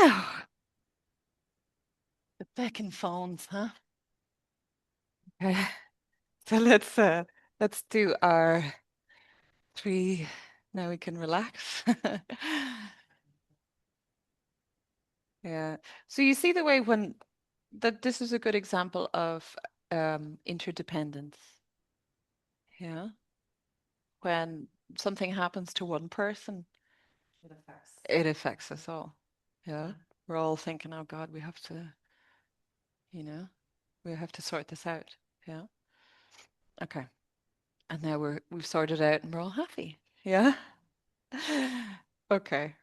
Now, the beckon phones, huh? Okay. So let's do our three. Now we can relax. Yeah. So you see the way when that this is a good example of interdependence. Yeah. When something happens to one person, it affects us all. Yeah. We're all thinking, oh God, you know, we have to sort this out. Yeah. Okay. And now we've sorted out and we're all happy. Yeah. Okay.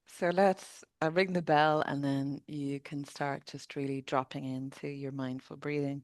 So let's ring the bell and then you can start just really dropping into your mindful breathing.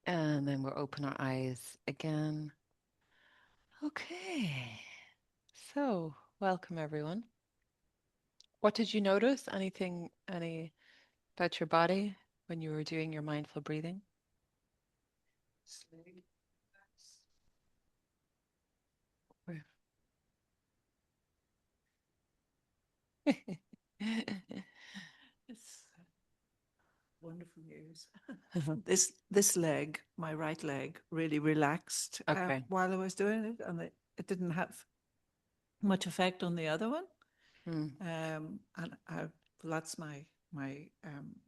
And then we'll open our eyes again. Okay. So, welcome everyone. What did you notice? Any about your body when you were doing your mindful breathing? Where- It's wonderful news. This leg, my right leg, really relaxed Okay. while I was doing it, and it didn't have much effect on the other one. Hmm. And that's my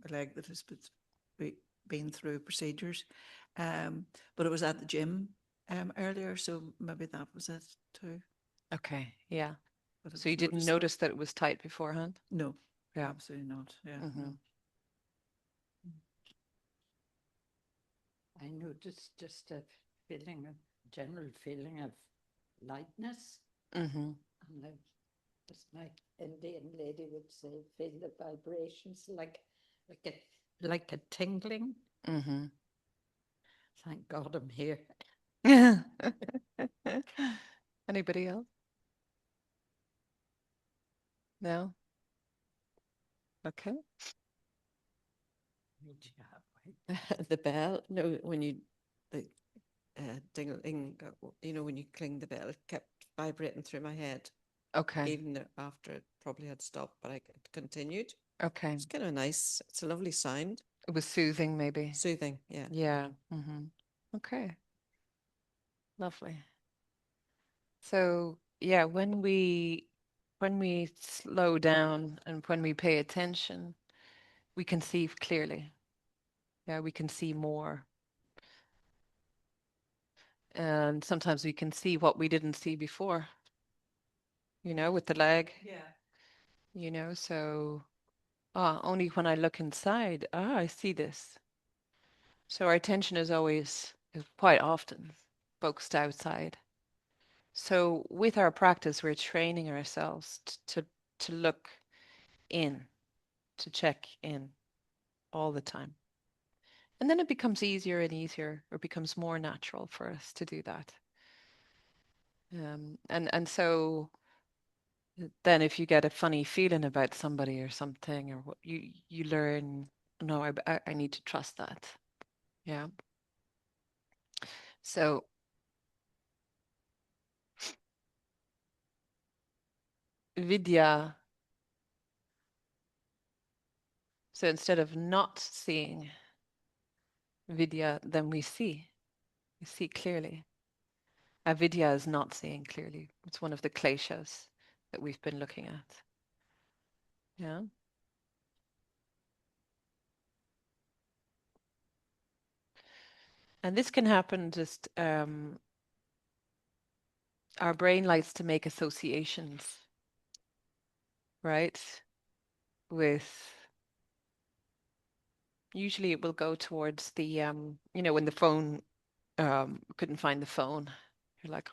leg that has been through procedures. But it was at the gym earlier, so maybe that was it too. Okay. Yeah. But it So was you didn't noticeable. notice that it was tight beforehand? No, Yeah. absolutely not. Yeah, Hmm. no. I noticed just a general feeling of lightness. Hmm. And as my Indian lady would say, feel the vibrations like like a tingling. Hmm. Thank God I'm here. Anybody else? No? Okay. Meet you halfway. The bell, no, when you, the dingling, when you cling the bell, it kept vibrating through my head, Okay. even after it probably had stopped, but it continued. Okay. It's kind of nice. It's a lovely sound. It was soothing, maybe. Soothing, yeah. Yeah. Hmm. Okay. Lovely. So, yeah, when we slow down and when we pay attention, we can see clearly. Yeah, we can see more. And sometimes we can see what we didn't see before, with the leg, Yeah. so only when I look inside, I see this. So our attention is quite often focused outside. So with our practice, we're training ourselves to look in, to check in all the time. And then it becomes easier and easier, or becomes more natural for us to do that. And so then if you get a funny feeling about somebody or something, or what you learn, no, I need to trust that. Yeah. So Vidya, So instead of not seeing vidya, then we see. We see clearly. Avidya is not seeing clearly. It's one of the kleshas that we've been looking at. Yeah. And this can happen just, our brain likes to make associations, right? Usually it will go towards the, when the phone, couldn't find the phone. You're like,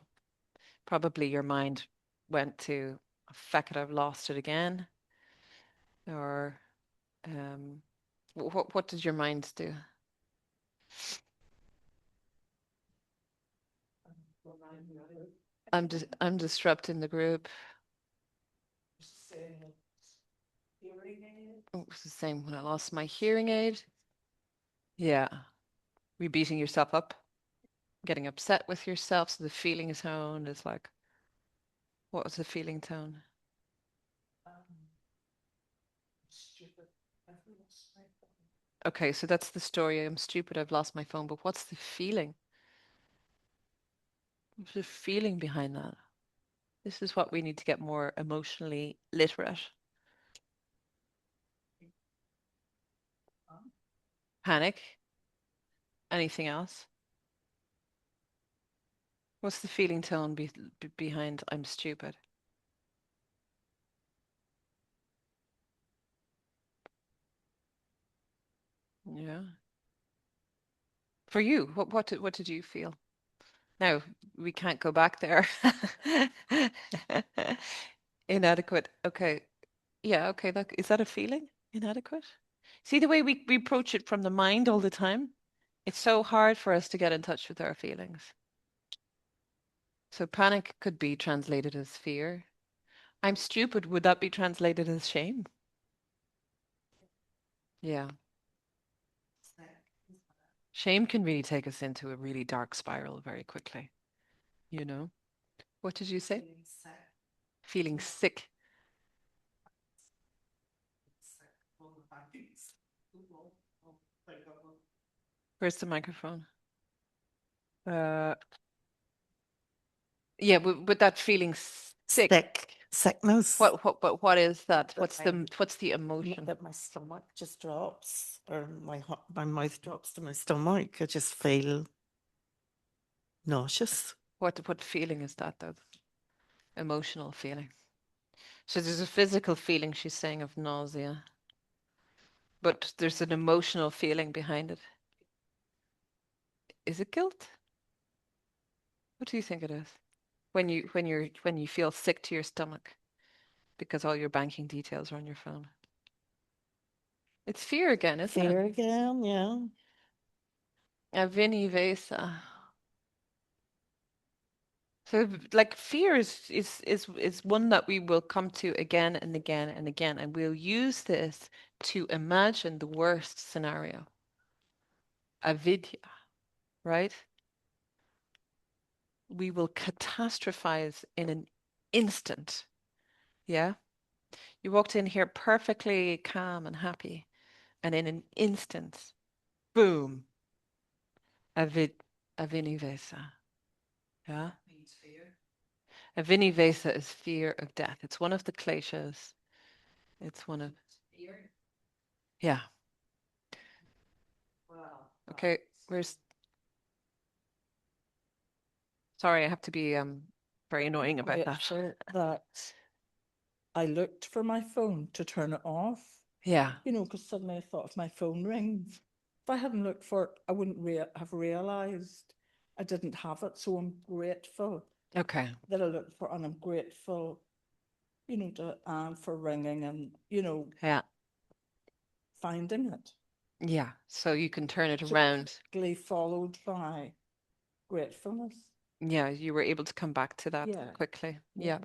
probably your mind went to, feck it, I've lost it again. Or, what does your mind do? I'm disrupting the group. Oh, it's the same when I lost my hearing aid. Yeah. You're beating yourself up, getting upset with yourself. So the feeling tone is like, what was the feeling tone? Okay, so that's the story. I'm stupid, I've lost my phone, but what's the feeling? What's the feeling behind that? This is what we need to get more emotionally literate. Panic. Anything else? What's the feeling tone behind I'm stupid? Yeah. For you, what did you feel? No, we can't go back there. Inadequate. Okay. Yeah, okay. Is that a feeling? Inadequate? See the way we approach it from the mind all the time? It's so hard for us to get in touch with our feelings. So panic could be translated as fear. I'm stupid. Would that be translated as shame? Yeah. Shame can really take us into a really dark spiral very quickly. You know? What did you say? Feeling sick. Where's the microphone? Yeah, with that feeling sick. Sickness. What is that? That What's the emotion? That my stomach just drops, or my mouth drops to my stomach. I just feel nauseous. What feeling is that though? Emotional feeling. So there's a physical feeling she's saying of nausea, but there's an emotional feeling behind it. Is it guilt? What do you think it is? When you feel sick to your stomach because all your banking details are on your phone. It's fear again, isn't Fear it? again, yeah. Avini Vesa. So like fear is one that we will come to again and again and again, and we'll use this to imagine the worst scenario. Avidya, right? We will catastrophize in an instant. Yeah? You walked in here perfectly calm and happy, and in an instant, boom, avinivesa. Yeah? Avinivesa is fear of death. It's one of the kleshas. It's one of, yeah. Okay, sorry, I have to be very annoying about that. Grateful that I looked for my phone to turn it off, Yeah, because suddenly I thought if my phone rings, if I hadn't looked for it, I wouldn't have realized I didn't have it. So I'm grateful okay. that I looked for, and I'm grateful, to Anne for ringing and, Yeah, finding it. yeah. So you can turn it So around. quickly followed by gratefulness. Yeah, you were able to come back to that Yeah. quickly. Yeah. Yeah.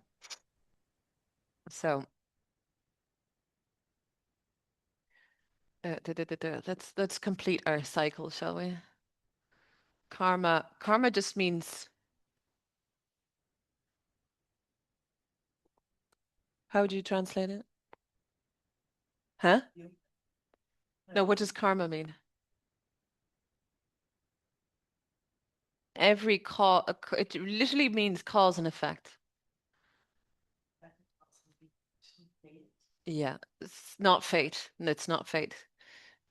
So let's complete our cycle, shall we? Karma. Karma just means, how would you translate it? Huh? No, what does karma mean? Every cause, it literally means cause and effect. Yeah, it's not fate. No, it's not fate.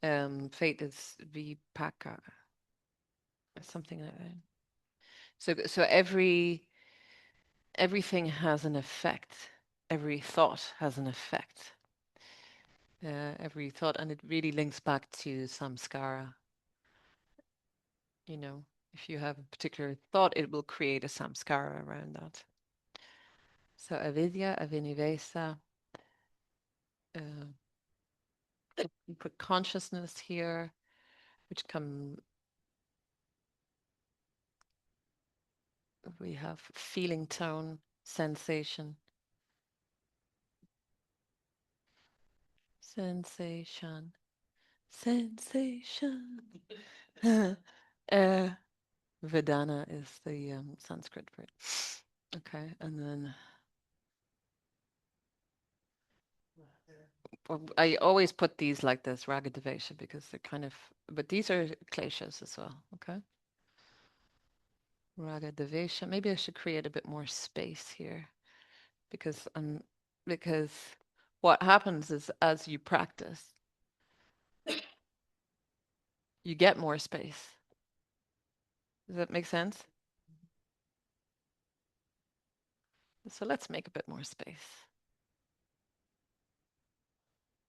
Fate is vipaka, or something like that. So everything has an effect. Every thought has an effect. Every thought, and it really links back to samskara. You know, if you have a particular thought, it will create a samskara around that. So avidya, avinivesa. You put consciousness here, which we have feeling tone, sensation. Sensation. Sensation. Vedana is the Sanskrit for it. Okay, and then I always put these like this, Ragadavesha, because they're kind of, but these are kleshas as well, okay? Ragadavesha. Maybe I should create a bit more space here because what happens is as you practice, you get more space. Does that make sense? So let's make a bit more space.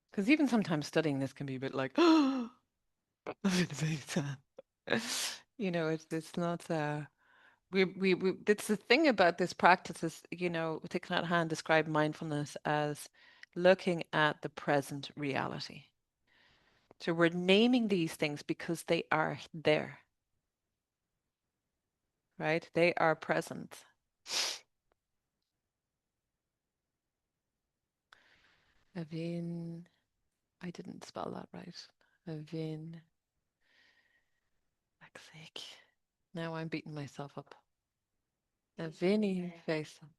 Because even sometimes studying this can be a bit like, you know, it's not, it's the thing about this practice is, you know, Thich Nhat Hanh described mindfulness as looking at the present reality. So we're naming these things because they are there, right? They are present. Avin, I didn't spell that right. Avin, fuck's sake. Now I'm beating myself up. Avini Vesa.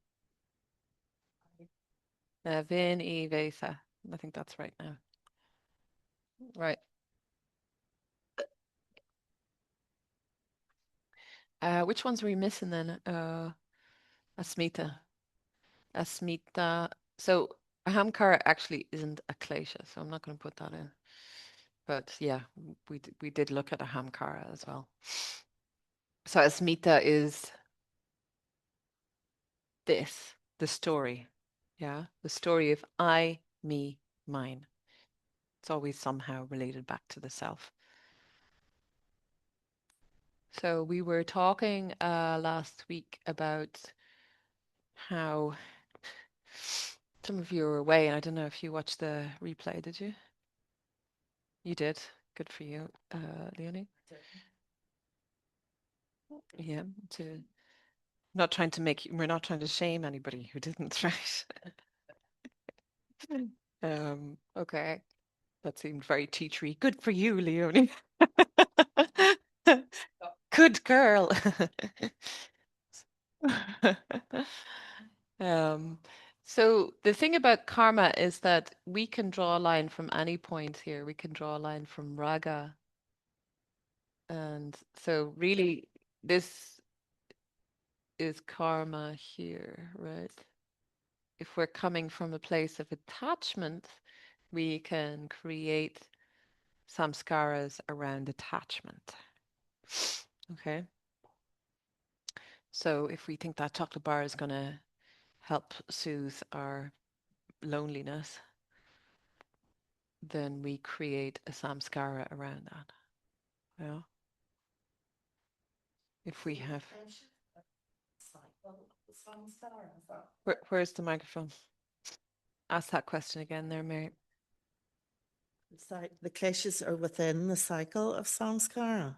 Avini Vesa. I think that's right now. Right. Which ones are we missing then? Asmita. Asmita. So Ahamkara actually isn't a klesha, so I'm not going to put that in. But yeah, we did look at Ahamkara as well. So Asmita is this, the story. Yeah, the story of I, me, mine. It's always somehow related back to the self. So we were talking last week about how some of you were away, and I don't know if you watched the replay, did you? You did. Good for you, Leonie. Yeah, not trying to we're not trying to shame anybody who didn't, right? Okay. That seemed very teachery. Good for you, Leonie. Good girl. So the thing about karma is that we can draw a line from any point here. We can draw a line from raga. And so really this is karma here, right? If we're coming from a place of attachment, we can create samskaras around attachment. Okay. So if we think that chocolate bar is going to help soothe our loneliness, then we create a samskara around that. Yeah. If we have. Where's the microphone? Ask that question again there, Mary. The kleshas are within the cycle of samskara.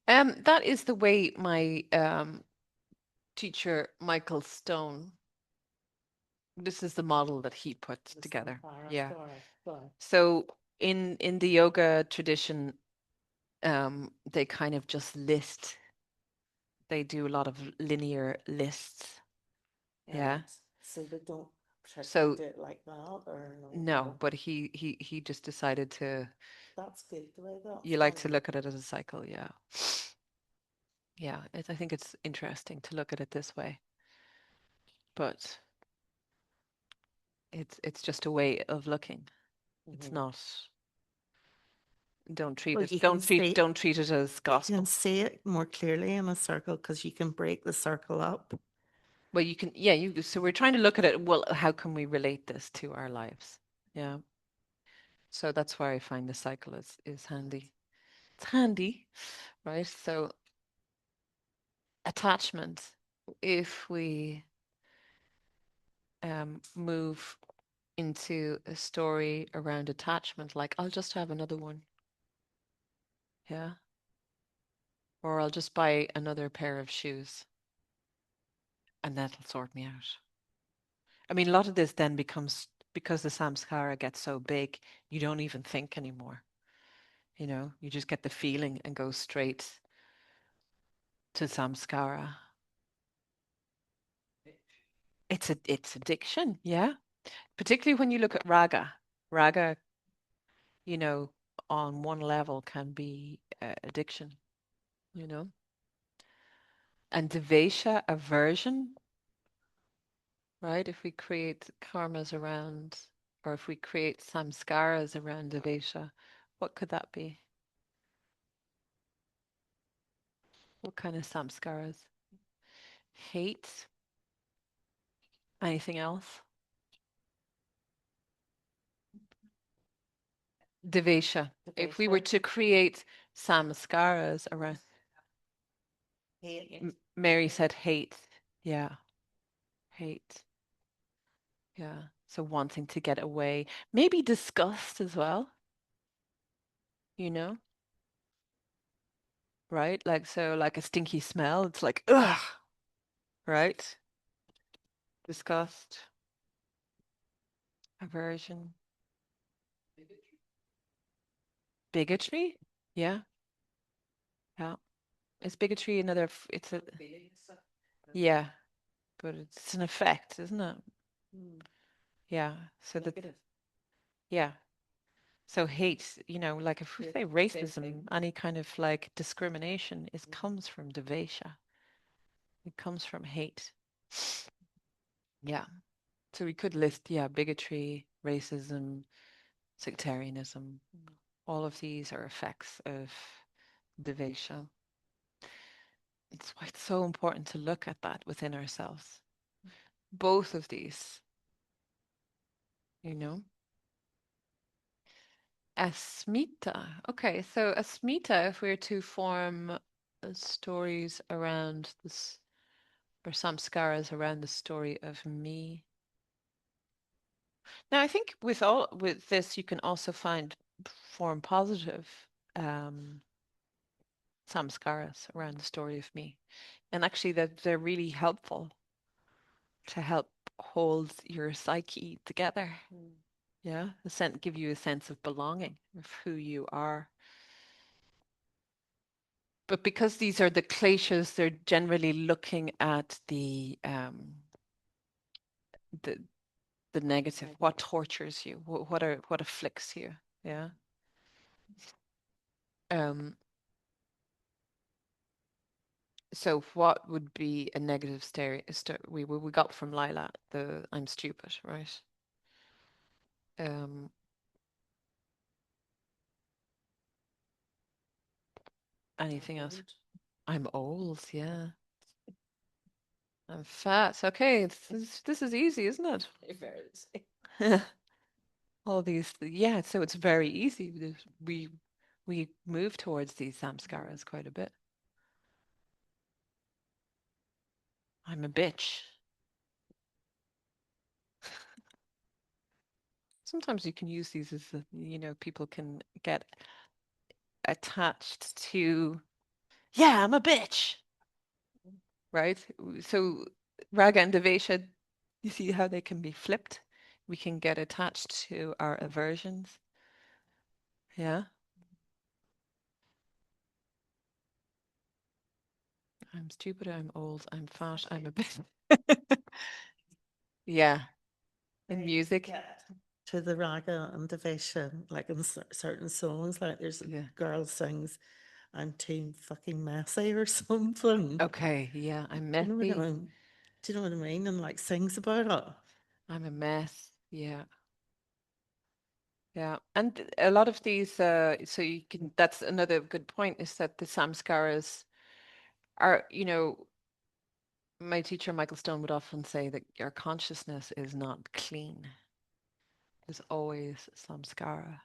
That is the way my teacher Michael Stone. This is the model that he put together. Yeah. So in the yoga tradition, they kind of just list. They do a lot of linear lists. Yeah. So they don't particularly do it like that, or No, but he just decided to, That's good the way that's you like to done. look at it as a cycle, yeah. Yeah, I think it's interesting to look at it this way. But it's just a way of looking. It's Mhm. not, don't treat Well, it, you can see don't treat it as you gospel. can see it more clearly in a circle because you can break the circle up. Well, you can, yeah, so we're trying to look at it, well, how can we relate this to our lives? Yeah. So that's why I find the cycle is handy. It's handy, right? So attachment, if we move into a story around attachment, like I'll just have another one. Yeah. Or I'll just buy another pair of shoes and that'll sort me out. I mean, a lot of this then becomes, because the samskara gets so big, you don't even think anymore. You know, you just get the feeling and go straight to samskara. It's addiction, yeah. Particularly when you look at raga. Raga, you know, on one level can be addiction, you know. And devesha, aversion, right? If we create karmas around, or if we create samskaras around devesha, what could that be? What kind of samskaras? Hate? Anything else? Devesha. If we were Devesha. to create samskaras around, Hate. Mary said hate. Yeah, hate. Yeah. So wanting to get away. Maybe disgust as well, you know? Right? Like, so like a stinky smell, it's like, ugh, right? Disgust, aversion, bigotry. Yeah. Yeah. Is bigotry another, it's a, yeah, but it's an effect, isn't it? Yeah. So that, yeah. So hate, you know, like if we say racism, any kind of like discrimination is comes from devesha. It comes from hate. Yeah. So we could list, yeah, bigotry, racism, sectarianism. All of these are effects of devesha. It's why it's so important to look at that within ourselves. Both of these, you know. Asmita. Okay, so Asmita, if we're to form stories around this, or samskaras around the story of me. Now, I think with this, you can also form positive samskaras around the story of me, and actually that they're really helpful to help hold your psyche together. Yeah, give you a sense of belonging, of who you are. But because these are the kleshas, they're generally looking at the negative, what tortures you, what afflicts you. Yeah. So what would be a negative we got from Lila, the I'm stupid, right? Anything else? I'm old, yeah. I'm fat. Okay, this is easy, isn't it? Very easy. All these, yeah, so it's very easy. We move towards these samskaras quite a bit. I'm a bitch. Sometimes you can use these as, you know, people can get attached to, yeah, I'm a bitch, right? So raga and devesha, you see how they can be flipped? We can get attached to our aversions. Yeah. I'm stupid, I'm old, I'm fat, I'm a bitch. Yeah. in music. To the raga and devotion, like in certain songs, like there's a Yeah. girl sings, I'm team fucking messy or something. Okay, yeah, I'm Do you know what I messy. mean? Do you know what I mean? And like sings about it. I'm a mess. Yeah. Yeah. And a lot of these, so you can, that's another good point is that the samskaras are, my teacher, Michael Stone, would often say that your consciousness is not clean. There's always samskara.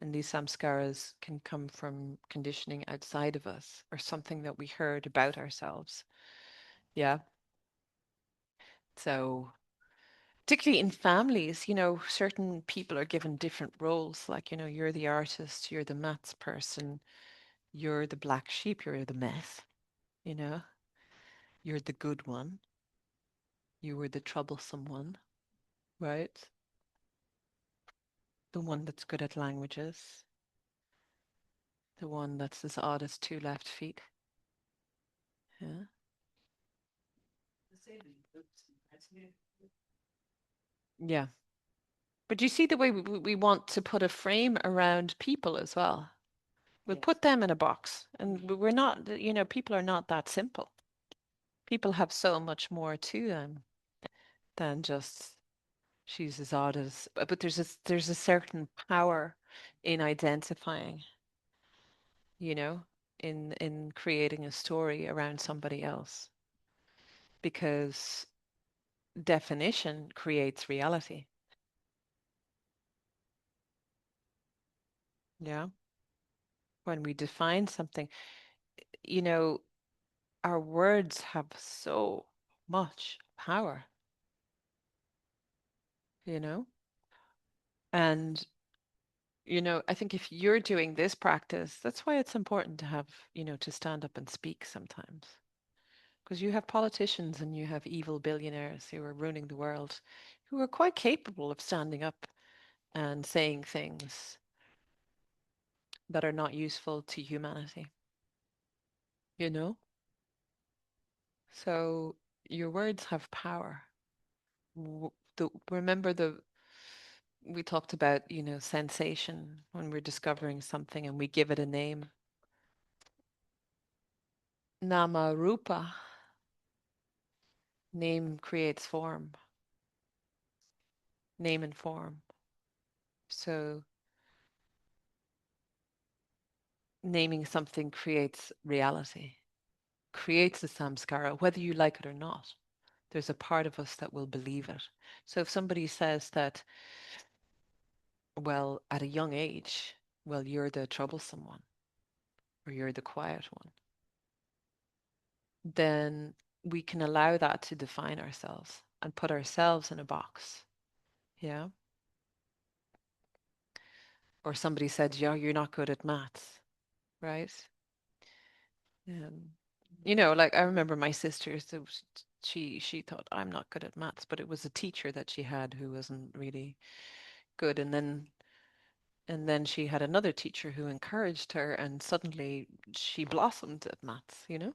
And these samskaras can come from conditioning outside of us or something that we heard about ourselves. Yeah. So, particularly in families, certain people are given different roles. Like, you're the artist, you're the maths person, you're the black sheep, you're the mess, you know, you're the good one, you were the troublesome one, right? The one that's good at languages, the one that's as odd as two left feet. Yeah. Yeah. But you see the way we want to put a frame around people as well. We'll put them in a box, and we're not, people are not that simple. People have so much more to them than just she's as odd as, but there's a certain power in identifying, in creating a story around somebody else, because definition creates reality. Yeah. When we define something, our words have so much power, you know? And, I think if you're doing this practice, that's why it's important to have, to stand up and speak sometimes. Because you have politicians and you have evil billionaires who are ruining the world, who are quite capable of standing up and saying things that are not useful to humanity, you know? So your words have power. Remember we talked about, sensation when we're discovering something and we give it a name. Nama Rupa, name creates form, name and form. So naming something creates reality, creates the samskara, whether you like it or not. There's a part of us that will believe it. So if somebody says that, well, at a young age, well, you're the troublesome one or you're the quiet one, then we can allow that to define ourselves and put ourselves in a box. Yeah. Or somebody said, yeah, you're not good at maths, right? Like I remember my sister, so she thought I'm not good at maths, but it was a teacher that she had who wasn't really good. And then she had another teacher who encouraged her, and suddenly she blossomed at maths, You know.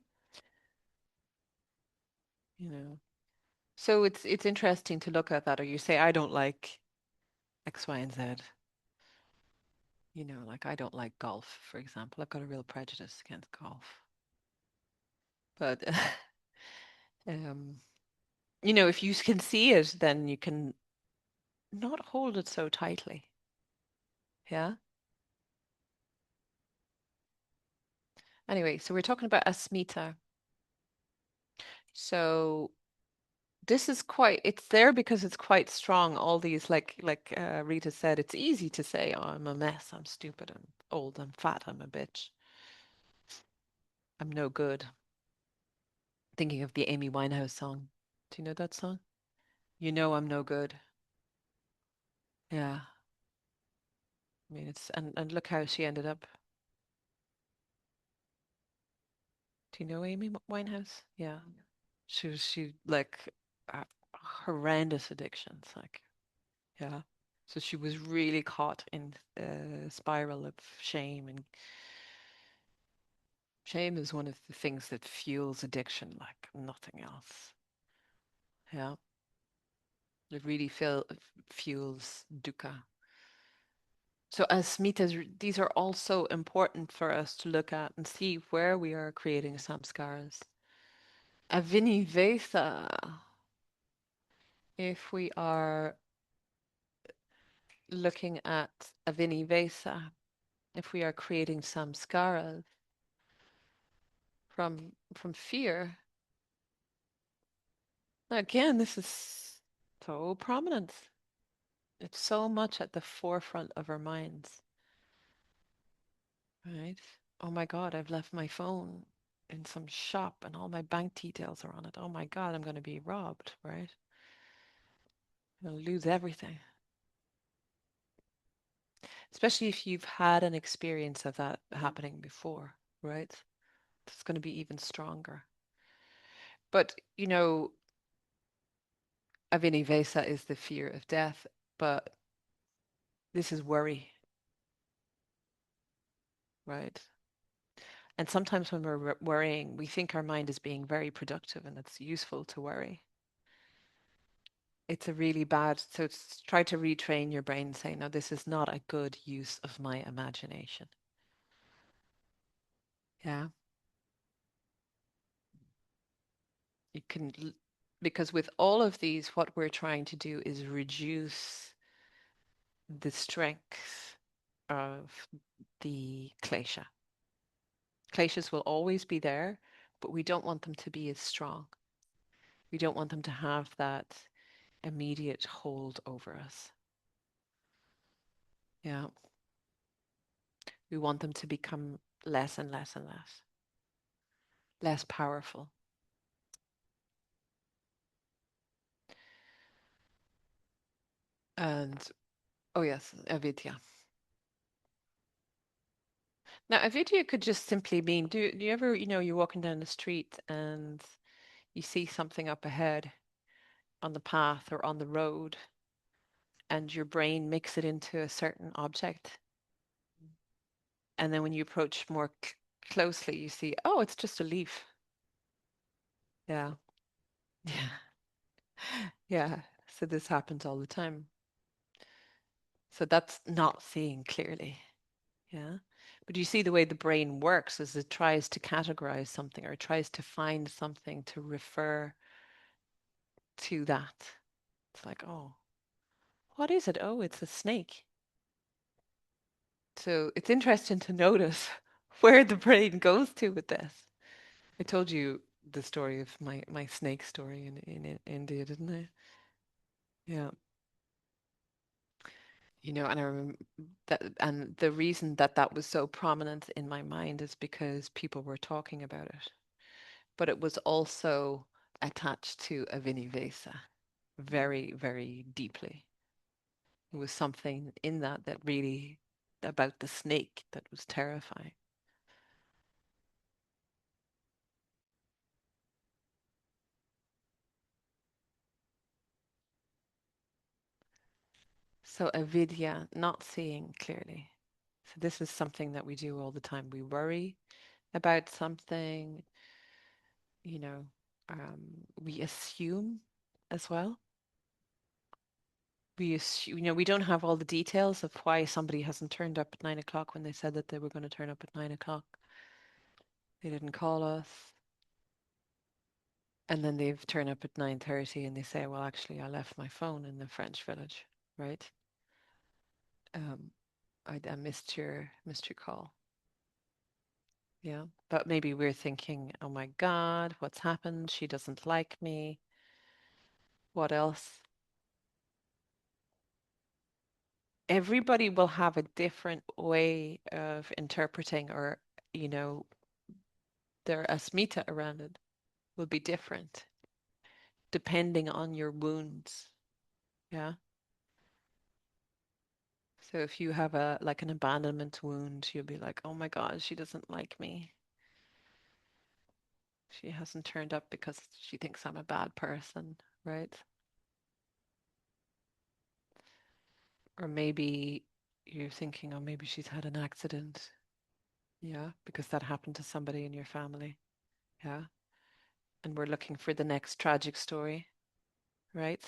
So it's interesting to look at that, or you say, I don't like X, Y, and Z. Like I don't like golf, for example. I've got a real prejudice against golf. But if you can see it, then you can not hold it so tightly. Yeah. Anyway, so we're talking about asmita. So this is it's there because it's quite strong. All these, like Rita said, it's easy to say, oh, I'm a mess, I'm stupid, I'm old, I'm fat, I'm a bitch, I'm no good. Thinking of the Amy Winehouse song. Do you know that song? I'm no good. Yeah. I mean, and look how she ended up. Do you know Amy Winehouse? Yeah. She like horrendous addictions, like, yeah. So she was really caught in a spiral of shame, and shame is one of the things that fuels addiction like nothing else. Yeah. It really fuels dukkha. So asmitas, these are also important for us to look at and see where we are creating samskaras. Avinivesa, if we are looking at avinivesa, if we are creating samskaras from fear, again, this is so prominent. It's so much at the forefront of our minds, right? Oh my God, I've left my phone in some shop and all my bank details are on it. Oh my God, I'm going to be robbed, right? I'll lose everything. Especially if you've had an experience of that happening before, right? It's going to be even stronger. But, you know, avinivesa is the fear of death, but this is worry, right? And sometimes when we're worrying, we think our mind is being very productive and it's useful to worry. It's a really bad, so it's try to retrain your brain saying, no, this is not a good use of my imagination. Yeah. You can, because with all of these, what we're trying to do is reduce the strength of the klesha. Kleshas will always be there, but we don't want them to be as strong. We don't want them to have that immediate hold over us. Yeah. We want them to become less and less and less powerful. And, oh yes, avidya. Now, avidya could just simply mean, do you ever, you're walking down the street and you see something up ahead on the path or on the road and your brain makes it into a certain object. And then when you approach more closely, you see, oh, it's just a leaf. Yeah. Yeah. Yeah. So this happens all the time. So that's not seeing clearly. Yeah. But you see the way the brain works is it tries to categorize something or tries to find something to refer to that. It's like, oh, what is it? Oh, it's a snake. So it's interesting to notice where the brain goes to with this. I told you the story of my snake story in India, didn't I? Yeah. And I remember that, and the reason that that was so prominent in my mind is because people were talking about it, but it was also attached to Avinivesa very, very deeply. It was something in that really, about the snake, that was terrifying. So avidya, not seeing clearly. So this is something that we do all the time. We worry about something, you know, we assume as well. We assume, we don't have all the details of why somebody hasn't turned up at 9 o'clock when they said that they were going to turn up at 9 o'clock. They didn't call us. And then they've turned up at 9:30 and they say, well, actually, I left my phone in the French village, right? I missed your call. Yeah, but maybe we're thinking, oh my God, what's happened? She doesn't like me. What else? Everybody will have a different way of interpreting, or, their asmita around it will be different depending on your wounds. Yeah. So if you have an abandonment wound, you'll be like, oh my God, she doesn't like me. She hasn't turned up because she thinks I'm a bad person, right? Or maybe you're thinking, oh, maybe she's had an accident. Yeah, because that happened to somebody in your family. Yeah. And we're looking for the next tragic story, right?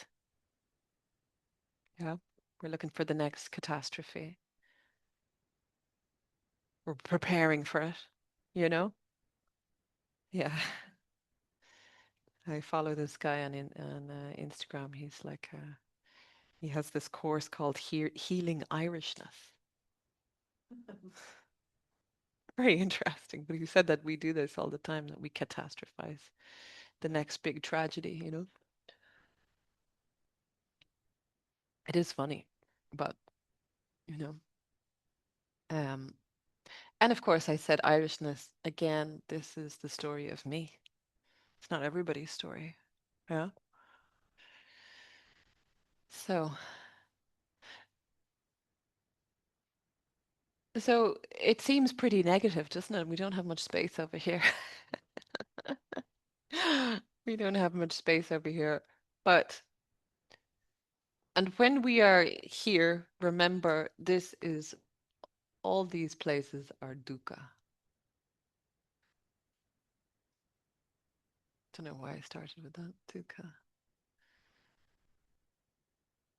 Yeah. We're looking for the next catastrophe. We're preparing for it, you know? Yeah. I follow this guy on Instagram. He's like, he has this course called Healing Irishness. Very interesting. But he said that we do this all the time, that we catastrophize the next big tragedy, you know? It is funny, but, you know. And of course, I said Irishness. Again, this is the story of me. It's not everybody's story. Yeah. So it seems pretty negative, doesn't it? We don't have much space over here. We don't have much space over here. But, and when we are here, remember this is, all these places are dukkha. Don't know why I started with that, dukkha.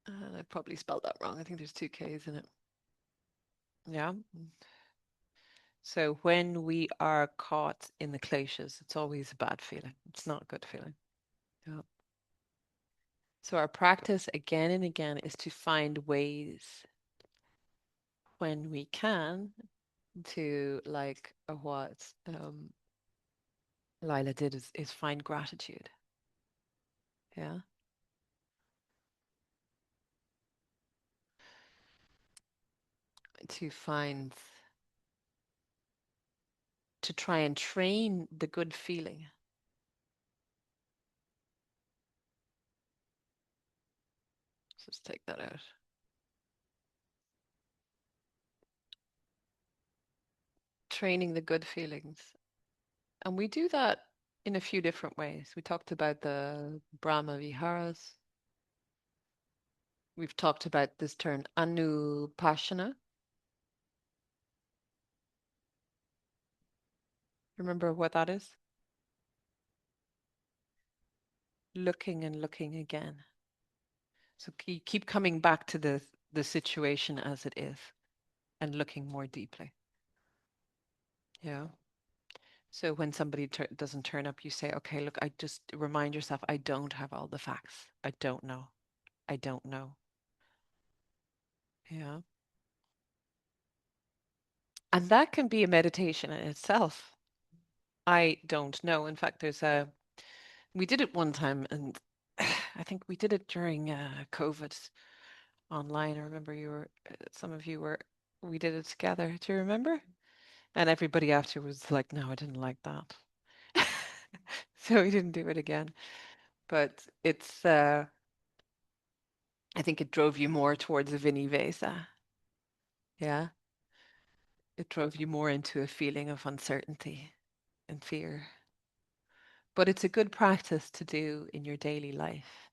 And I probably spelled that wrong. I think there's two Ks in it. Yeah. So when we are caught in the kleshas, it's always a bad feeling. It's not a good feeling. Yeah. So our practice again and again is to find ways when we can to, like what Lila did, is find gratitude. Yeah. To find, to try and train the good feeling. Let's just take that out. Training the good feelings. And we do that in a few different ways. We talked about the Brahma Viharas. We've talked about this term Anupassana. Remember what that is? Looking and looking again. So you keep coming back to the situation as it is and looking more deeply. Yeah. So when somebody doesn't turn up, you say, okay, look, I just remind yourself, I don't have all the facts. I don't know. I don't know. Yeah. And that can be a meditation in itself. I don't know. In fact, we did it one time, and I think we did it during COVID online. I remember some of you were, we did it together. Do you remember? And everybody afterwards was like, no, I didn't like that. So we didn't do it again. But it's, I think it drove you more towards a Vinivesa. Yeah. It drove you more into a feeling of uncertainty and fear. But it's a good practice to do in your daily life,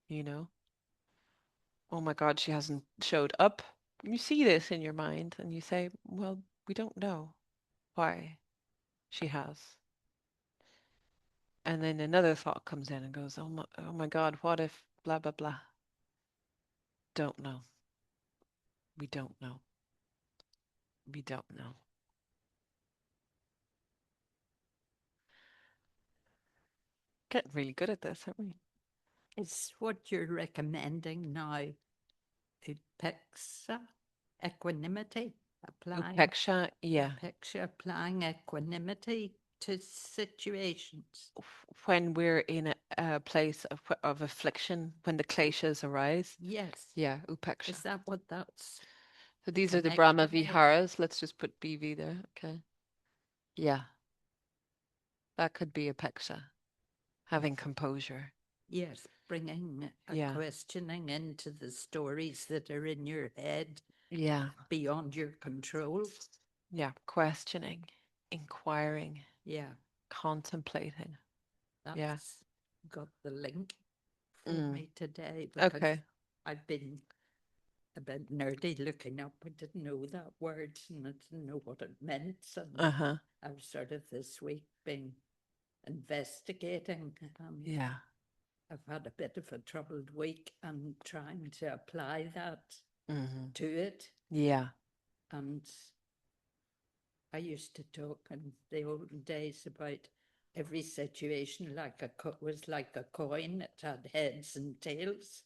you know? Oh my God, she hasn't showed up. You see this in your mind and you say, well, we don't know why she has. And then another thought comes in and goes, oh my God, what if blah, blah, blah. Don't know. We don't know. We don't know. Getting really good at this, aren't we? Is what you're recommending now upeksha, equanimity, applying Upeksha, yeah. upeksha, applying equanimity to situations? When we're in a place of affliction, when the kleshas arise. Yes. Yeah, upeksha. Is that what that's? So these are the connection Brahma is? Viharas. Let's just put BV there. Okay. Yeah. That could be upeksha. Having composure. Yes, bringing a Yeah. questioning into the stories that are in your head Yeah. beyond your control. Yeah. Questioning, inquiring, Yeah, contemplating. that's Yeah. got the link for Mm. me today because Okay. I've been a bit nerdy looking up. I didn't know that word and I didn't know what it meant. And Uh-huh. I've started this week been investigating. Yeah. I've had a bit of a troubled week and trying to apply that Mhm. to it. Yeah. And I used to talk in the olden days about every situation like was like a coin. It had heads and tails.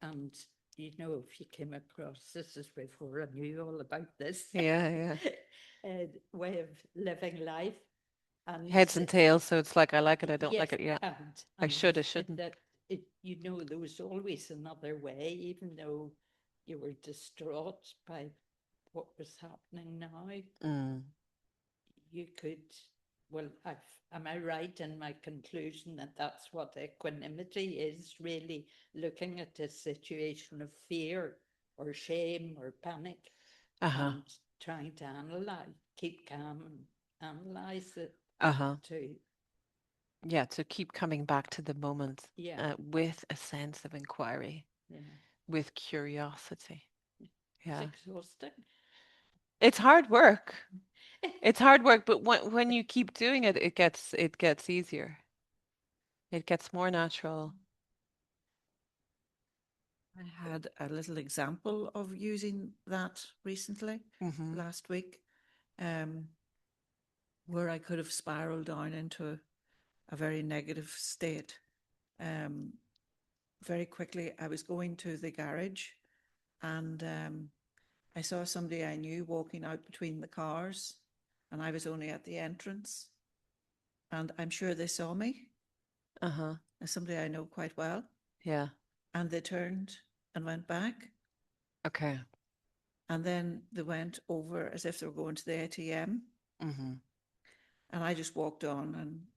And you know, if you came across, this is before I knew all about this Yeah, way of living life. And Heads and tails, so it's like I like it, I don't like yes, it. Yeah. and, I should, I it- shouldn't. That it, you know, there was always another way, even though you were distraught by what was happening now. Mm. You could, well, am I right in my conclusion that that's what equanimity is, really looking at a situation of fear or shame or panic Uh-huh. and trying to analyze, keep calm and analyze it Uh-huh. to, Yeah, to keep coming back to the moment yeah, with a sense of inquiry, yeah. with curiosity. It's Yeah. exhausting. It's hard work. It's hard work, but when you keep doing it, it gets easier. It gets more natural. I had a little example of using that recently, Mm-hmm. last week, where I could have spiraled down into a very negative state. Very quickly, I was going to the garage and I saw somebody I knew walking out between the cars, and I was only at the entrance. And I'm sure they saw me Uh-huh. as somebody I know quite well. Yeah. And they turned and went back. Okay. And then they went over as if they were going to the ATM. Mm-hmm. And I just walked on and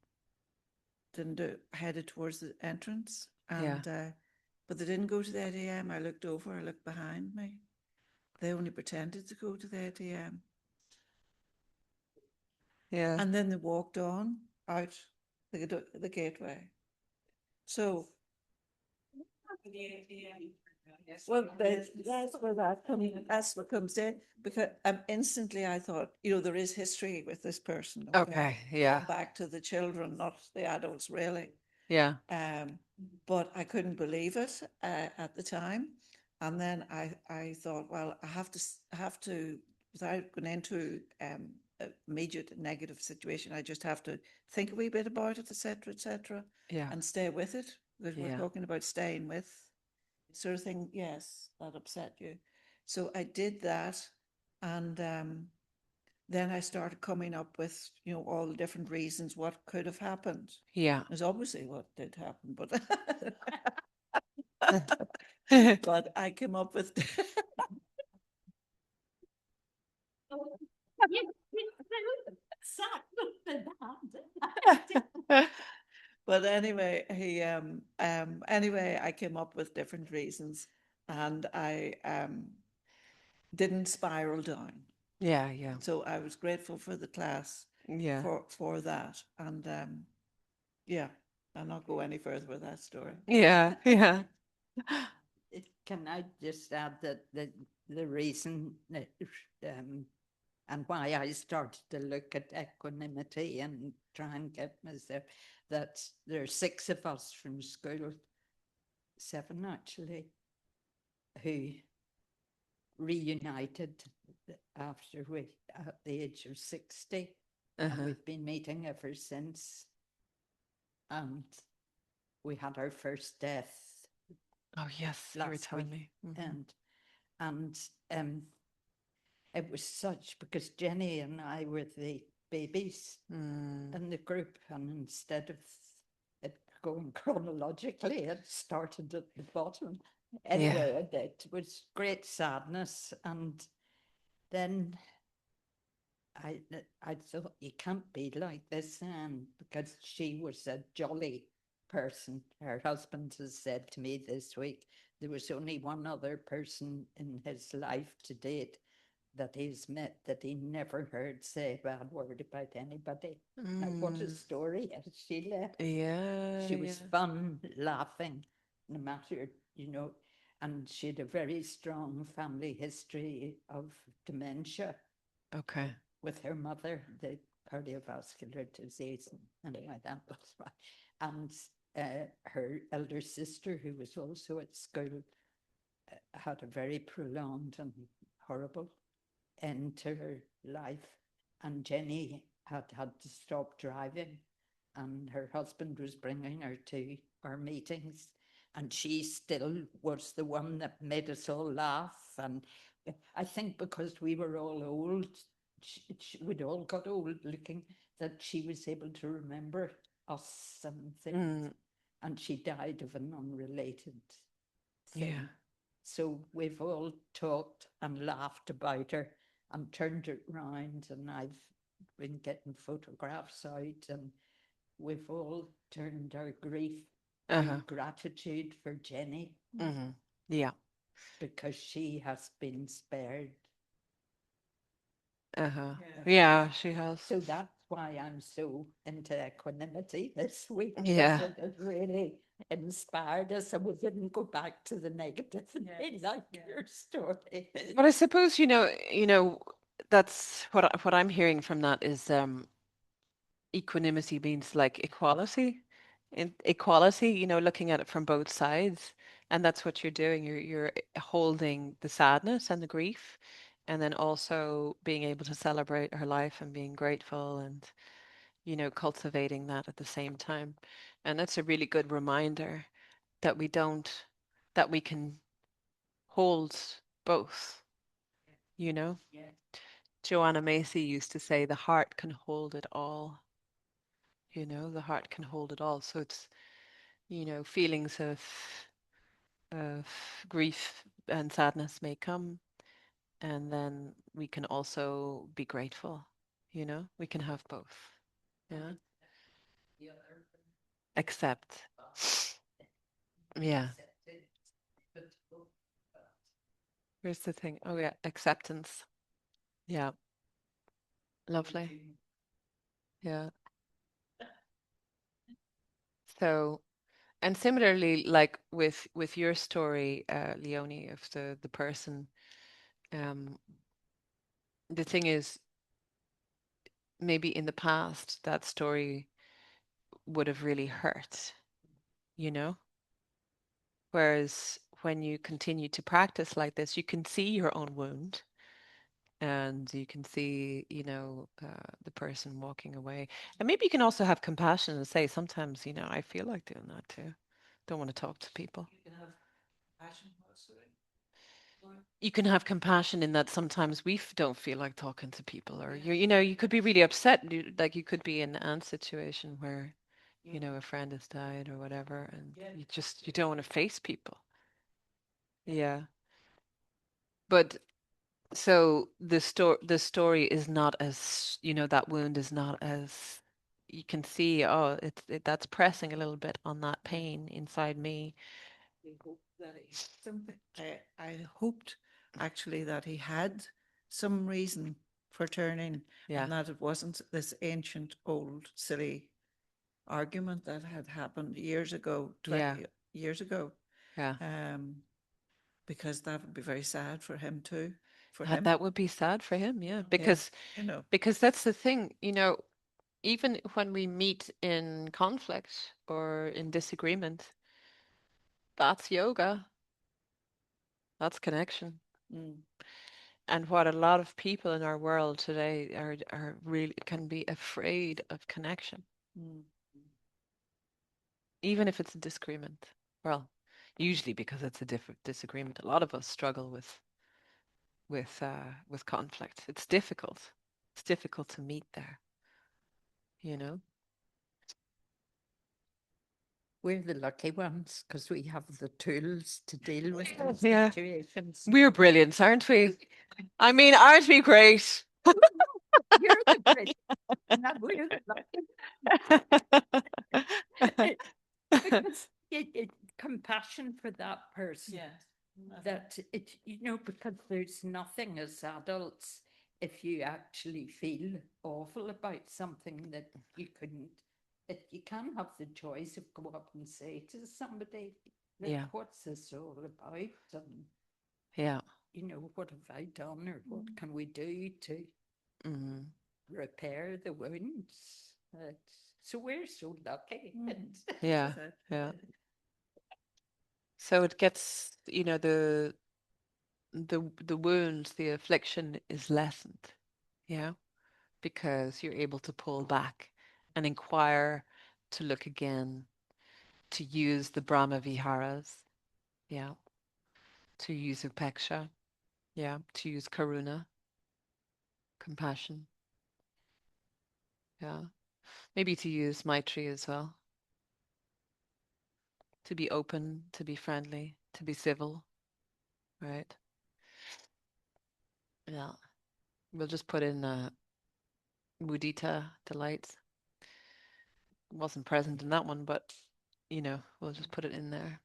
headed towards the entrance. Yeah. And but they didn't go to the ATM. I looked over, I looked behind me. They only pretended to go to the ATM. Yeah. And then they walked on out the gateway. So, well, that's where that comes. That's what comes in, because instantly I thought, there is history with this person. Okay. Yeah. Going back to the children, not the adults, really. Yeah. But I couldn't believe it at the time, and then I thought, well, I have to, without going into immediate negative situation, I just have to think a wee bit about it, etc., Yeah. and stay with it. Because we're Yeah. talking about staying with sort of thing. Yes, that upset you. So I did that, and then I started coming up with, all the different reasons what could have happened. Yeah. There's obviously what did happen, but but I came up with but anyway, anyway, I came up with different reasons, and I didn't spiral down. Yeah. Yeah. So I was grateful for the class Yeah. for that, and yeah, I'll not go any further with that story. Yeah. Yeah. Can I just add that the reason that, and why I started to look at equanimity and try and get myself, that there are 6 of us from school, 7 actually, who reunited after at the age of 60, and Uh-huh. we've been meeting ever since. And we had our first death Oh yes, you were last telling week, me. Mhm. and it was such, because Jenny and I were the babies Mm. in the group, and instead of it going chronologically, it started at the bottom. Anyway, it was great sadness, and then I thought, you can't be like this, Anne, because she was a jolly person. Her husband has said to me this week, there was only one other person in his life to date that he's met that he never heard say a bad word about anybody. Now, what a Mm. story, as she left. Yeah. She was Yeah. fun, laughing, no matter, and she had a very strong family history of dementia Okay. with her mother, the cardiovascular disease. Anyway, that was why. And her elder sister, who was also at school, had a very prolonged and horrible end to her life. And Jenny had to stop driving, and her husband was bringing her to our meetings, and she still was the one that made us all laugh. And I think because we were all old, we'd all got old looking, that she was able to remember us and things. And she died of an unrelated thing. Yeah. So we've all talked and laughed about her and turned it round, and I've been getting photographs out, and we've all turned our grief to gratitude for Jenny, Yeah. because she has been spared. Yeah, she has. So that's why I'm so into equanimity this week. Yeah. because it really inspired us, and we didn't go back to the negative. They like your story. But I suppose, that's what I'm hearing from that is equanimity means like equality. In equality, looking at it from both sides. And that's what you're doing. You're holding the sadness and the grief, and then also being able to celebrate her life and being grateful and, cultivating that at the same time. And that's a really good reminder that that we can hold both, you know? Yeah. Joanna Macy used to say, the heart can hold it all. The heart can hold it all. So it's, feelings of grief and sadness may come, and then we can also be grateful. We can have both. Yeah. Accept. Yeah. Here's the thing. Oh yeah, acceptance. Yeah. Lovely. Yeah. So, and similarly, like with your story, Leonie, of the person, the thing is, maybe in the past that story would have really hurt, you know? Whereas when you continue to practice like this, you can see your own wound, and you can see, the person walking away. And maybe you can also have compassion and say, sometimes, I feel like doing that too. Don't want to talk to people. You can have passion also. You can have compassion in that sometimes we don't feel like talking to people, or you could be really upset. Like you could be in an situation where, a friend has died or whatever, and you don't want to face people. Yeah. But so the story is not as, that wound is not as, you can see, oh, that's pressing a little bit on that pain inside me. We hope that he had something. I hoped actually that he had some reason for turning, Yeah. and that it wasn't this ancient, old, silly argument that had happened years ago, 20 years ago. Yeah. Because that would be very sad for him too. For That, him, that would be sad for him, yeah, because because that's the thing, even when we meet in conflict or in disagreement, that's yoga. That's connection. And what a lot of people in our world today are really can be afraid of connection. Even if it's a disagreement. Well, usually because it's a different disagreement. A lot of us struggle with conflict. It's difficult. It's difficult to meet there. We're the lucky ones because we have the tools to deal with those Yeah. situations. We're brilliant, aren't we? I mean, aren't we great? You're the great. Not we're the lucky. Because compassion for that person. That because there's nothing as adults, if you actually feel awful about something, that you couldn't, you can have the choice of go up and say to somebody, "Look, Yeah. what's this all about? And Yeah. what have I done, or what can we do to repair the wounds?" So we're so lucky. Yeah, So, yeah. So it gets, you know, the wound, the affliction is lessened, yeah, because you're able to pull back and inquire, to look again, to use the Brahma Viharas, yeah, to use Upeksha, yeah, to use Karuna, compassion, yeah, maybe to use Maitri as well, to be open, to be friendly, to be civil, right? Yeah, we'll just put in mudita, delight. Wasn't present in that one, but you know, we'll just put it in there.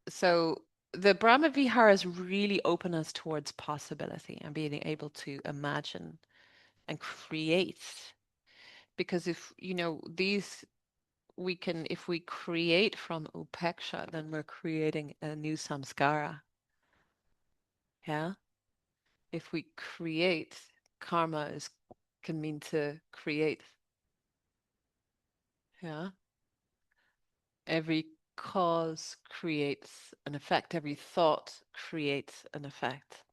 So the Brahma Viharas really open us towards possibility and being able to imagine and create. Because if, you know, these we can, if we create from upeksha, then we're creating a new samskara. Yeah. If we create, karma is can mean to create. Yeah. Every cause creates an effect. Every thought creates an effect.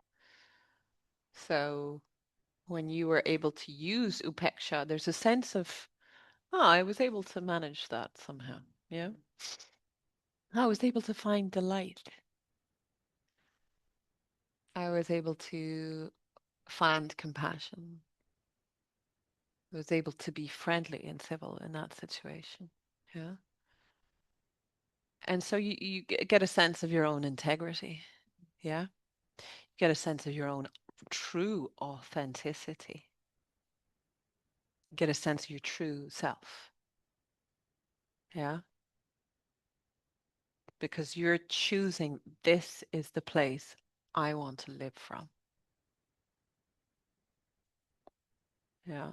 So when you were able to use upeksha, there's a sense of, oh, I was able to manage that somehow. Yeah. I was able to find delight. I was able to find compassion. I was able to be friendly and civil in that situation. Yeah. And so you get a sense of your own integrity. Yeah. You get a sense of your own true authenticity. Get a sense of your true self. Yeah. Because you're choosing, this is the place I want to live from. Yeah.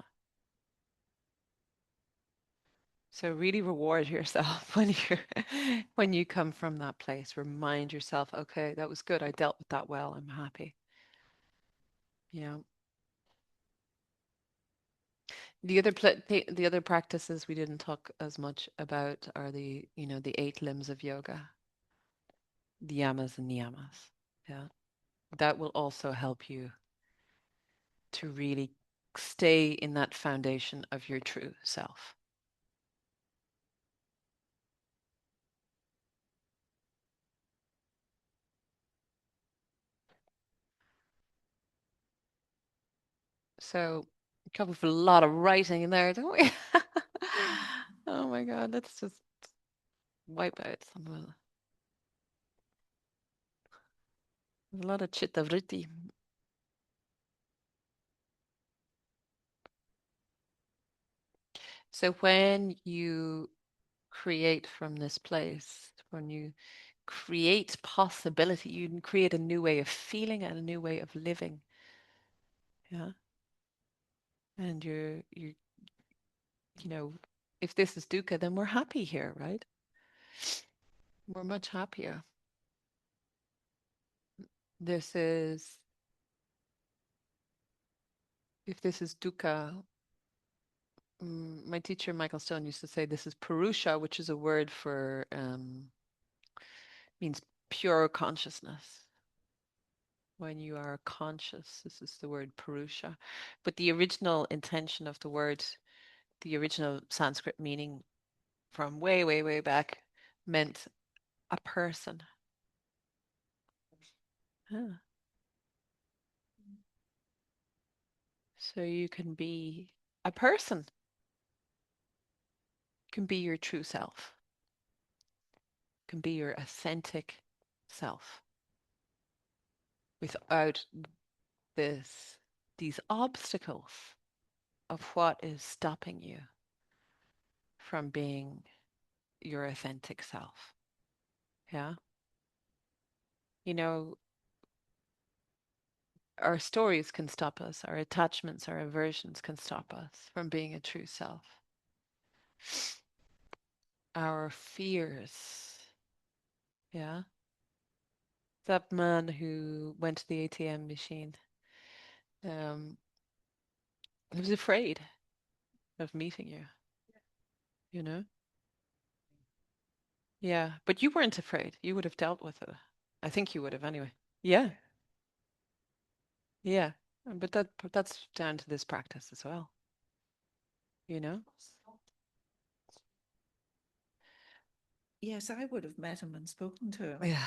So really reward yourself when you come from that place. Remind yourself, okay, that was good. I dealt with that well. I'm happy. Yeah. The other practices we didn't talk as much about are the, you know, the 8 limbs of yoga, the yamas and niyamas. Yeah. That will also help you to really stay in that foundation of your true self. So we covered a lot of writing in there, don't we? Oh my God, let's just wipe out some of a lot of chitta vritti. So when you create from this place, when you create possibility, you can create a new way of feeling and a new way of living. Yeah. And you know, if this is dukkha, then we're happy here, right? We're much happier. This is, if this is dukkha, my teacher Michael Stone used to say this is purusha, which is a word for means pure consciousness. When you are conscious, this is the word purusha. But the original intention of the word, the original Sanskrit meaning from way, way, way back meant a person. Ah. So you can be a person, can be your true self, can be your authentic self without these obstacles of what is stopping you from being your authentic self. Yeah. You know, our stories can stop us, our attachments, our aversions can stop us from being a true self. Our fears. Yeah. That man who went to the ATM machine, he was afraid. of meeting you, you know? Yeah, but you weren't afraid. You would have dealt with it. I think you would have anyway. Yeah, yeah. But that's down to this practice as well, you know? Yes, I would have met him and spoken to him. Yeah.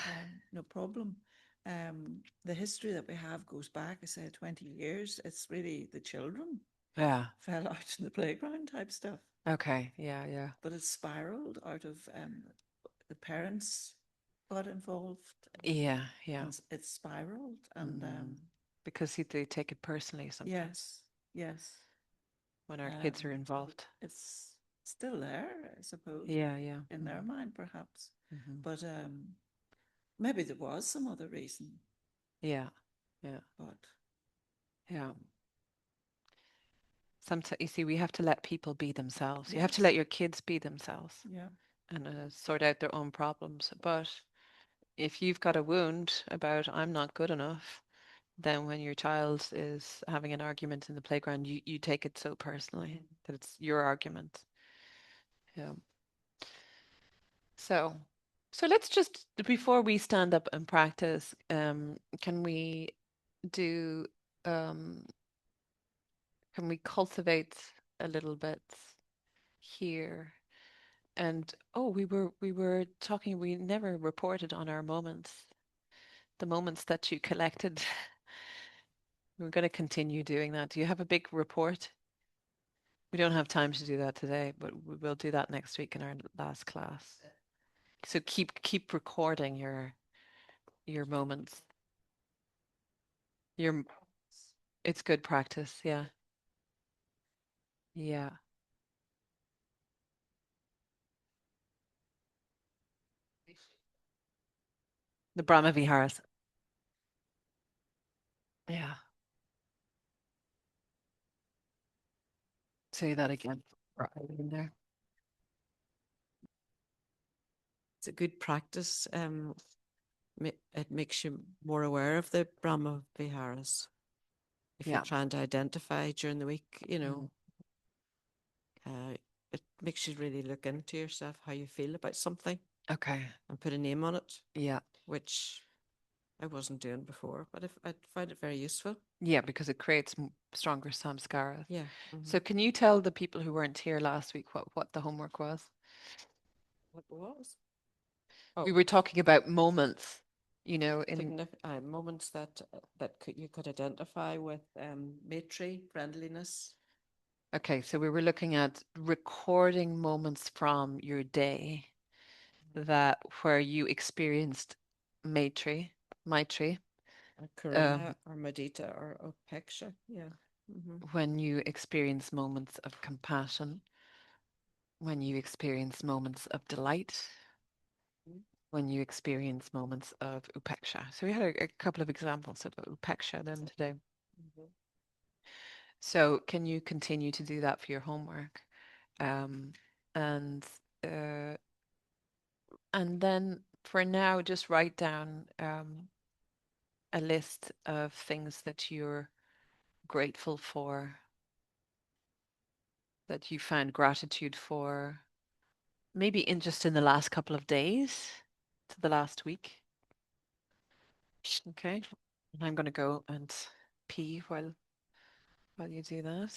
No problem. The history that we have goes back, I say, 20 years. It's really the children Yeah. fell out in the playground type stuff. Okay. Yeah, yeah. But it spiraled out of the parents got involved. Yeah, yeah. And it spiraled. And Because they take it personally sometimes yes, when our kids are involved. it's still there, I suppose, Yeah, yeah. in their mind, perhaps. Mhm. But maybe there was some other reason. Yeah, yeah, But yeah. Sometimes you see, we have to let people be themselves. You have to Yes. let your kids be themselves yeah, and sort out their own problems. But if you've got a wound about I'm not good enough, then when your child is having an argument in the playground, you take it so personally that it's your argument. Yeah. So, so let's just before we stand up and practice, can we do can we cultivate a little bit here? And oh, we were talking, we never reported on our moments, the moments that you collected. We're going to continue doing that. Do you have a big report? We don't have time to do that today, but we will do that next week in our last class. So keep recording your moments. Your it's good practice, yeah. Yeah. The Brahma Viharas. Yeah. Say that again. Right in there. It's a good practice. It makes you more aware of the Brahma Viharas. If Yeah. you're trying to identify during the week, it makes you really look into yourself, how you feel about something, Okay. and put a name on it, Yeah. which I wasn't doing before, but I find it very useful. Yeah, because it creates stronger samskaras. Yeah. So can you tell the people who weren't here last week what the homework was? What was? We were talking about moments, in Moments that you could identify with Maitri, friendliness. okay, so we were looking at recording moments from your day that where you experienced Maitri, Karuna or Mudita or Upeksha. Yeah. when you experience moments of compassion, when you experience moments of delight, when you experience moments of upeksha. So we had a couple of examples of upeksha then today. So can you continue to do that for your homework? And uh, and then for now, just write down a list of things that you're grateful for, that you found gratitude for, maybe in the last couple of days to the last week. Okay. And I'm going to go and pee while you do that.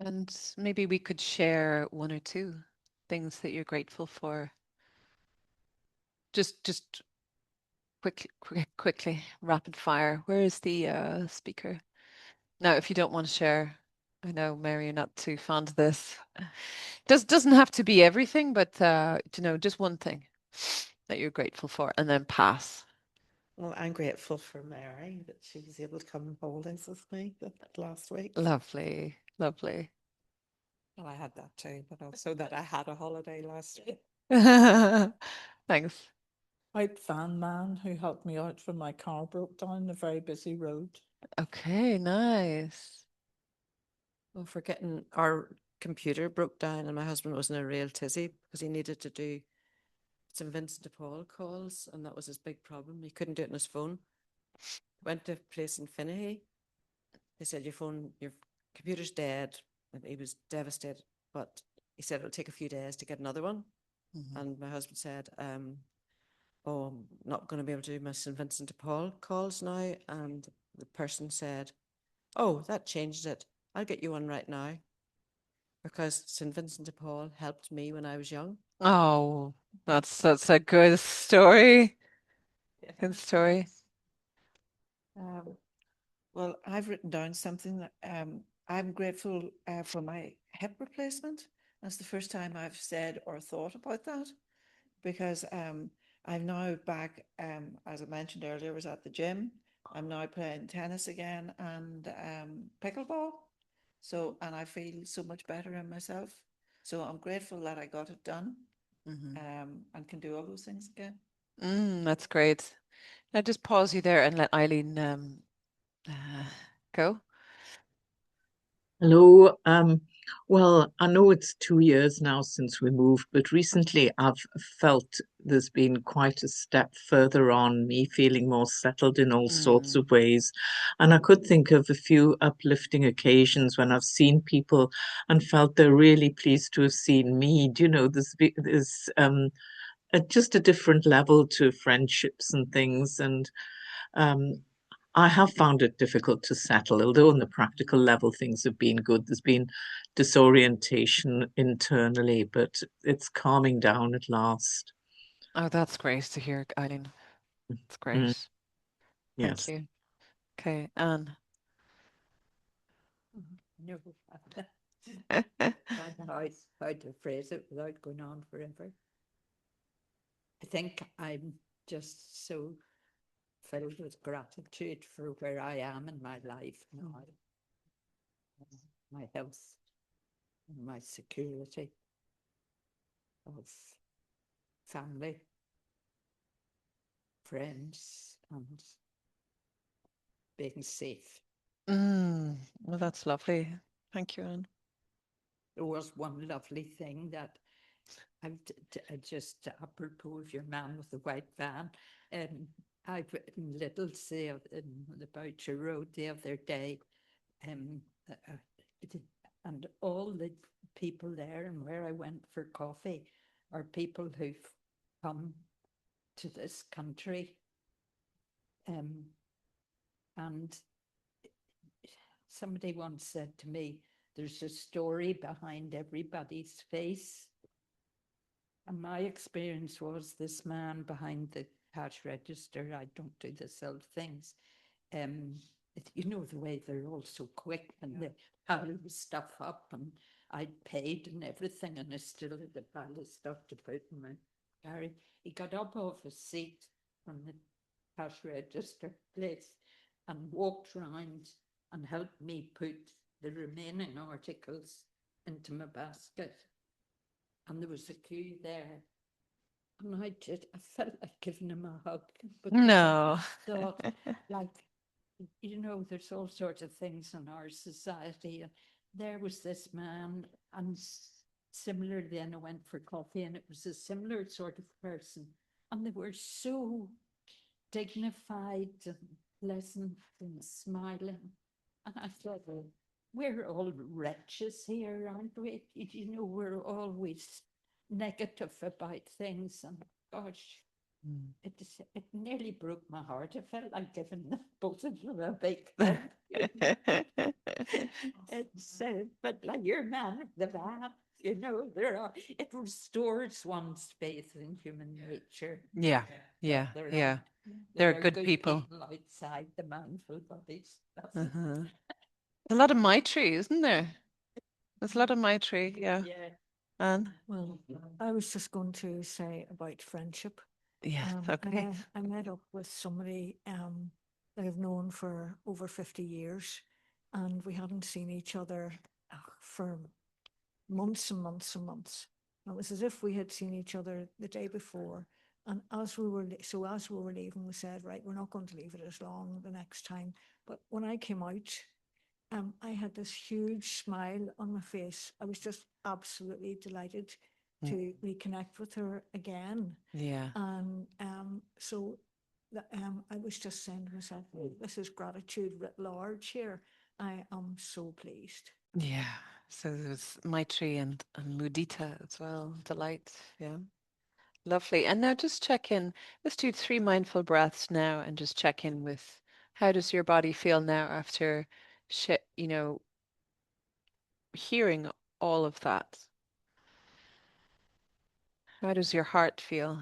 And maybe we could share one or two things that you're grateful for. Just quickly, rapid fire. Where is the speaker? Now, if you don't want to share, I know, Mary, you're not too fond of this. Doesn't have to be everything, but just one thing that you're grateful for, and then pass. Well, I'm grateful for Mary that she was able to come on holidays with me last week. Lovely, lovely. Well, I had that too, but also that I had a holiday last week. Thanks. White van man who helped me out when my car broke down a very busy road. Okay, nice. Well, forgetting our computer broke down and my husband was in a real tizzy because he needed to do St. Vincent de Paul calls, and that was his big problem. He couldn't do it on his phone. Went to a place in Finnehy. They said your computer's dead, and he was devastated. But he said it'll take a few days to get another one. And my husband said, "Oh, I'm not going to be able to do my St. Vincent de Paul calls now." And the person said, "Oh, that changes it. I'll get you one right now." Because St. Vincent de Paul helped me when I was young. Oh, that's a good story. Good story. Well, I've written down something that I'm grateful for my hip replacement. That's the first time I've said or thought about that, because I'm now back, as I mentioned earlier, was at the gym. I'm now playing tennis again and pickleball. So, and I feel so much better in myself. So I'm grateful that I got it done and can do all those things again. That's great. I'll just pause you there and let Eileen go. Hello. Well, I know it's 2 years now since we moved, but recently I've felt there's been quite a step further on, me feeling more settled in all sorts of ways. And I could think of a few uplifting occasions when I've seen people and felt they're really pleased to have seen me. Do you know, there's just a different level to friendships and things. And I have found it difficult to settle, although on the practical level things have been good. There's been disorientation internally, but it's calming down at last. Oh, that's great to hear, Eileen. It's Mm, great. Thank yes. you. Okay, Anne. No, I don't know how to phrase it without going on forever. I think I'm just so filled with gratitude for where I am in my life now, my health, and my security of family, friends, and being safe. Well, that's lovely. Thank you, Anne. There was one lovely thing that just apropos of your man with the white van, I've written little say in the Boucher Road the other day, and all the people there and where I went for coffee are people who've come to this country, and somebody once said to me, there's a story behind everybody's face. And my experience was this man behind the cash register, I don't do the self things. You know, the way they're all so quick and they pile stuff up, and I'd paid and everything, and I still had a pile of stuff to put in my carry. He got up off his seat from the cash register place and walked round and helped me put the remaining articles into my basket. And there was a queue there. And I felt like giving him a hug. But No. I thought, like, you know, there's all sorts of things in our society. And there was this man, and similarly, then I went for coffee, and it was a similar sort of person. And they were so dignified and pleasant and smiling. And I thought, well, we're all wretches here, aren't we? You know, we're always negative about things. And gosh, Mm. It nearly broke my heart. I felt like giving both of them a big hug. It's but like you're man of the van, you know, it restores one's faith in human nature. Yeah, yeah, There yeah. are, They're there are good people. outside the mindful bodies. Uh-huh. A lot of Maitri, isn't there? There's a lot of Maitri, yeah. Yeah. And Well, I was just going to say about friendship. yes, okay. I met up with somebody that I've known for over 50 years, and we hadn't seen each other for months and months and months. It was as if we had seen each other the day before. And as we were leaving, we said, right, we're not going to leave it as long the next time. But when I came out, I had this huge smile on my face. I was just absolutely delighted to reconnect with her again. Yeah. And so I was just saying to myself, this is gratitude writ large here. I am so pleased. Yeah. So there's Maitri and Mudita as well. Delight. Yeah. Lovely. And now just check in. Let's do 3 mindful breaths now and just check in with how does your body feel now after, hearing all of that? How does your heart feel?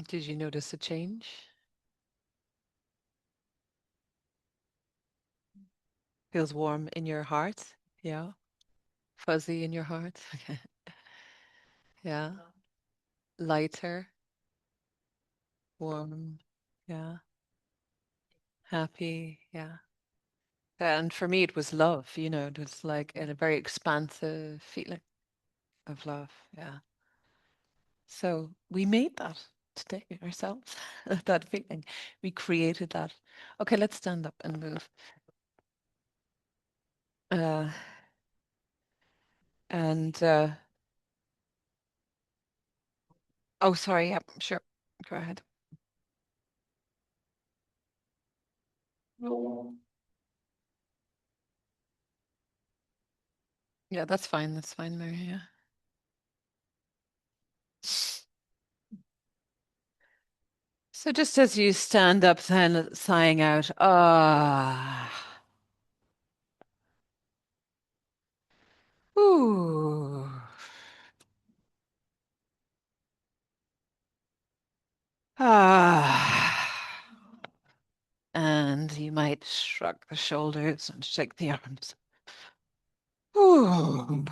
Did you notice a change? Feels warm in your heart? Yeah. Fuzzy in your heart? Okay. Yeah. Lighter, warm. Yeah. Happy. Yeah. And for me, it was love, it was like a very expansive feeling of love. Yeah. So we made that today ourselves, that feeling. We created that. Okay, let's stand up and move. Uh, and oh, sorry. Yep, sure. Go ahead. Yeah, that's fine. That's fine, Mary. Yeah. So just as you stand up, then sighing out, ooh, and you might shrug the shoulders and shake the arms. Ooh,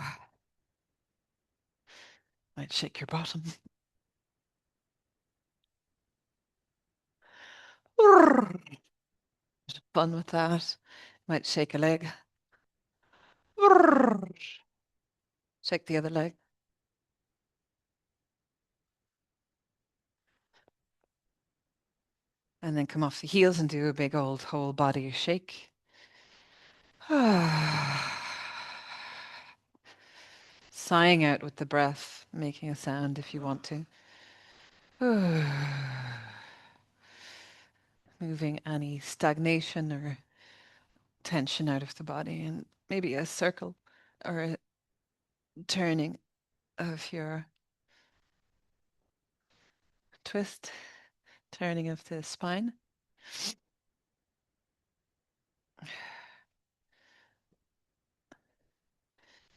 might shake your bottom. Fun with that. Might shake a leg. Shake the other leg. And then come off the heels and do a big old whole body shake. Sighing out with the breath, making a sound if you want to. Moving any stagnation or tension out of the body, and maybe a circle or a turning of your twist, turning of the spine.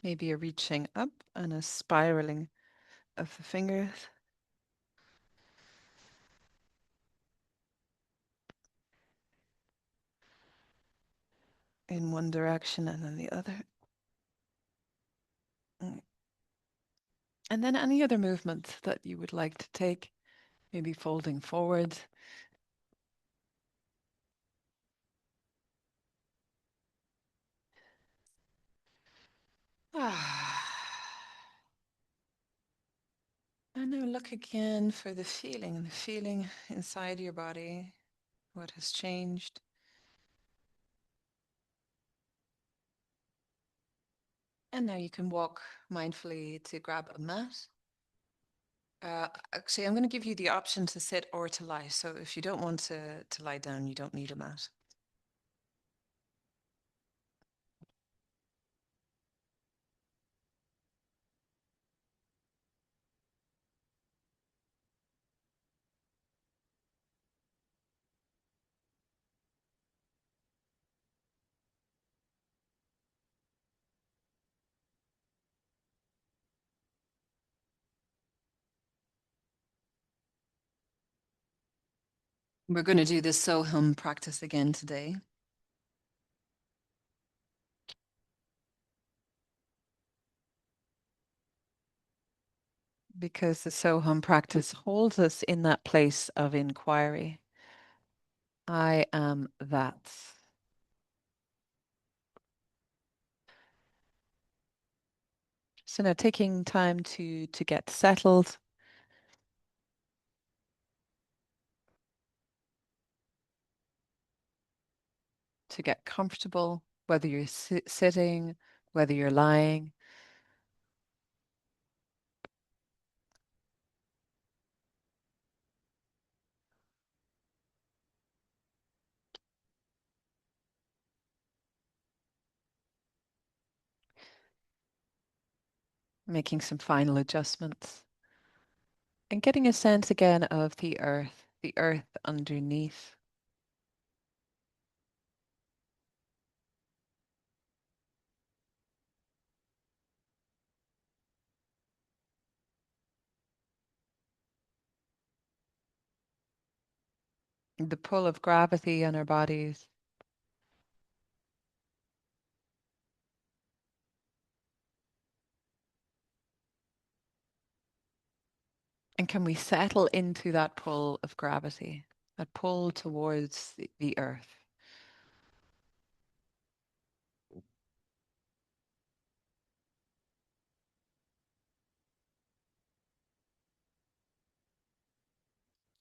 Maybe a reaching up and a spiraling of the fingers. In one direction and then the other. And then any other movement that you would like to take, maybe folding forward. And now look again for the feeling inside your body, what has changed. And now you can walk mindfully to grab a mat. Actually, I'm going to give you the option to sit or to lie. So if you don't want to lie down, you don't need a mat. We're going to do this Soham practice again today. Because the Soham practice holds us in that place of inquiry. I am that. So now taking time to get settled. To get comfortable, whether you're sitting, whether you're lying. Making some final adjustments. And getting a sense again of the earth underneath. The pull of gravity on our bodies. And can we settle into that pull of gravity, that pull towards the earth?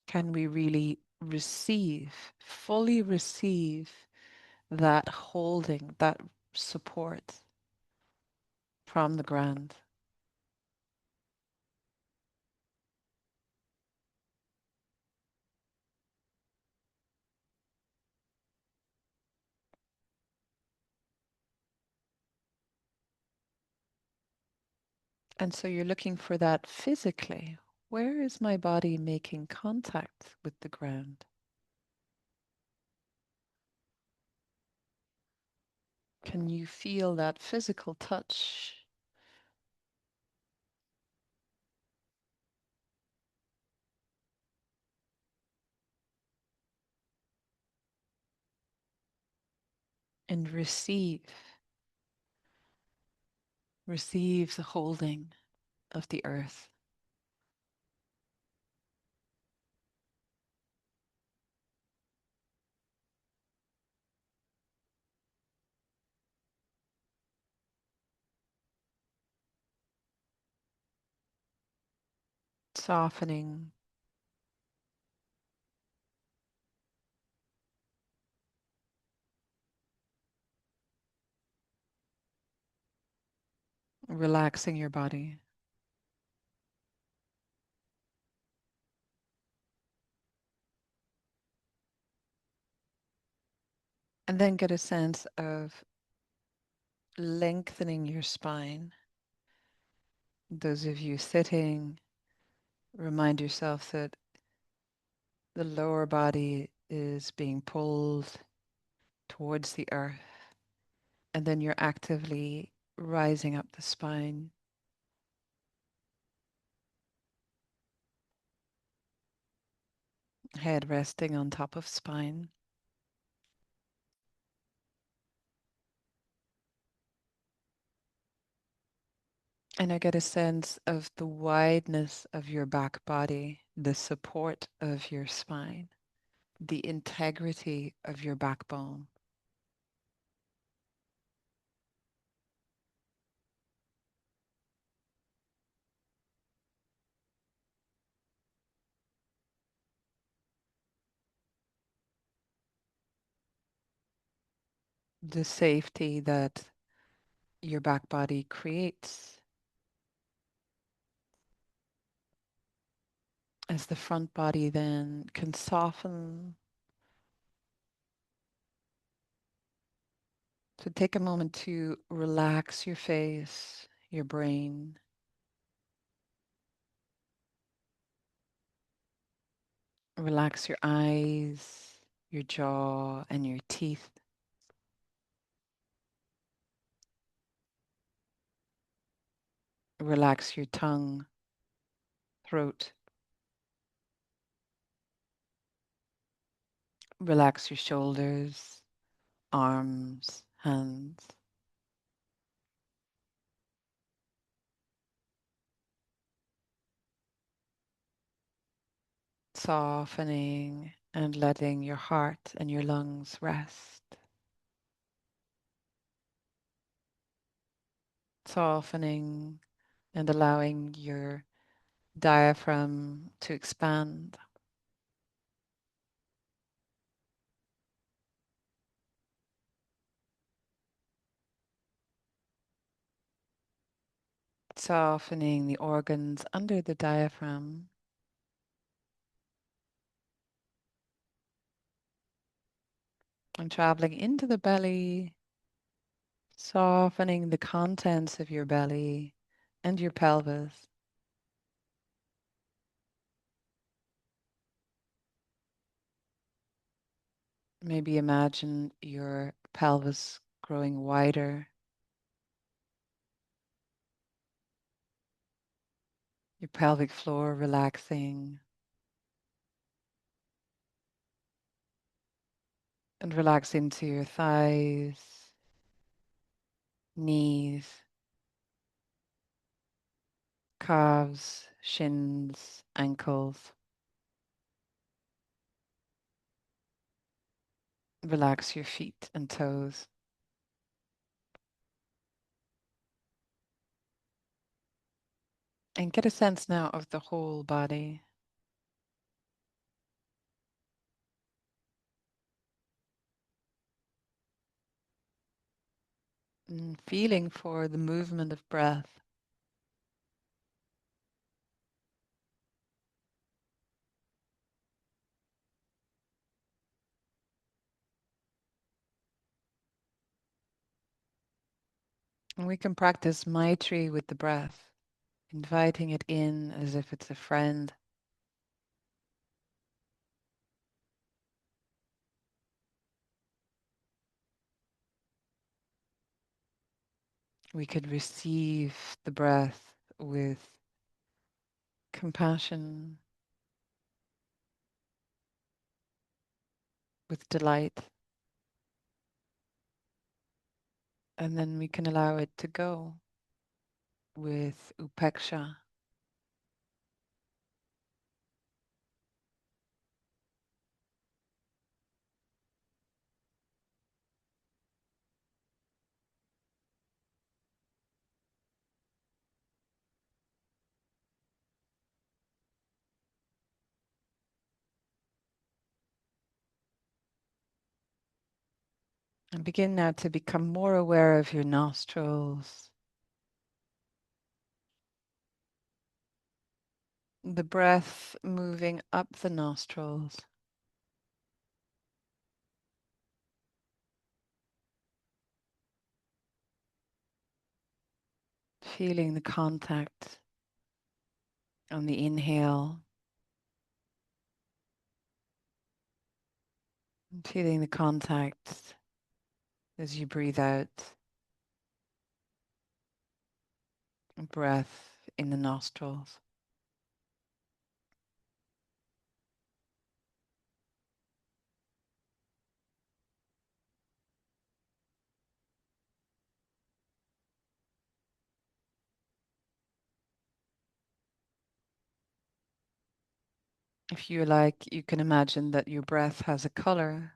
Can we really receive, fully receive that holding, that support from the ground? And so you're looking for that physically. Where is my body making contact with the ground? Can you feel that physical touch? And receive the holding of the earth. Softening. Relaxing your body. And then get a sense of lengthening your spine. Those of you sitting, remind yourself that the lower body is being pulled towards the earth. And then you're actively rising up the spine. Head resting on top of spine. And I get a sense of the wideness of your back body, the support of your spine, the integrity of your backbone. The safety that your back body creates as the front body then can soften. So take a moment to relax your face, your brain. Relax your eyes, your jaw, and your teeth. Relax your tongue, throat. Relax your shoulders, arms, hands. Softening and letting your heart and your lungs rest. Softening and allowing your diaphragm to expand. Softening the organs under the diaphragm. And traveling into the belly, softening the contents of your belly and your pelvis. Maybe imagine your pelvis growing wider, your pelvic floor relaxing, and relax into your thighs, knees, calves, shins, ankles. Relax your feet and toes. And get a sense now of the whole body. And feeling for the movement of breath. And we can practice Maitri with the breath, inviting it in as if it's a friend. We could receive the breath with compassion, with delight, and then we can allow it to go with upeksha. And begin now to become more aware of your nostrils. The breath moving up the nostrils. Feeling the contact on the inhale. And feeling the contact as you breathe out. Breath in the nostrils. If you like, you can imagine that your breath has a color.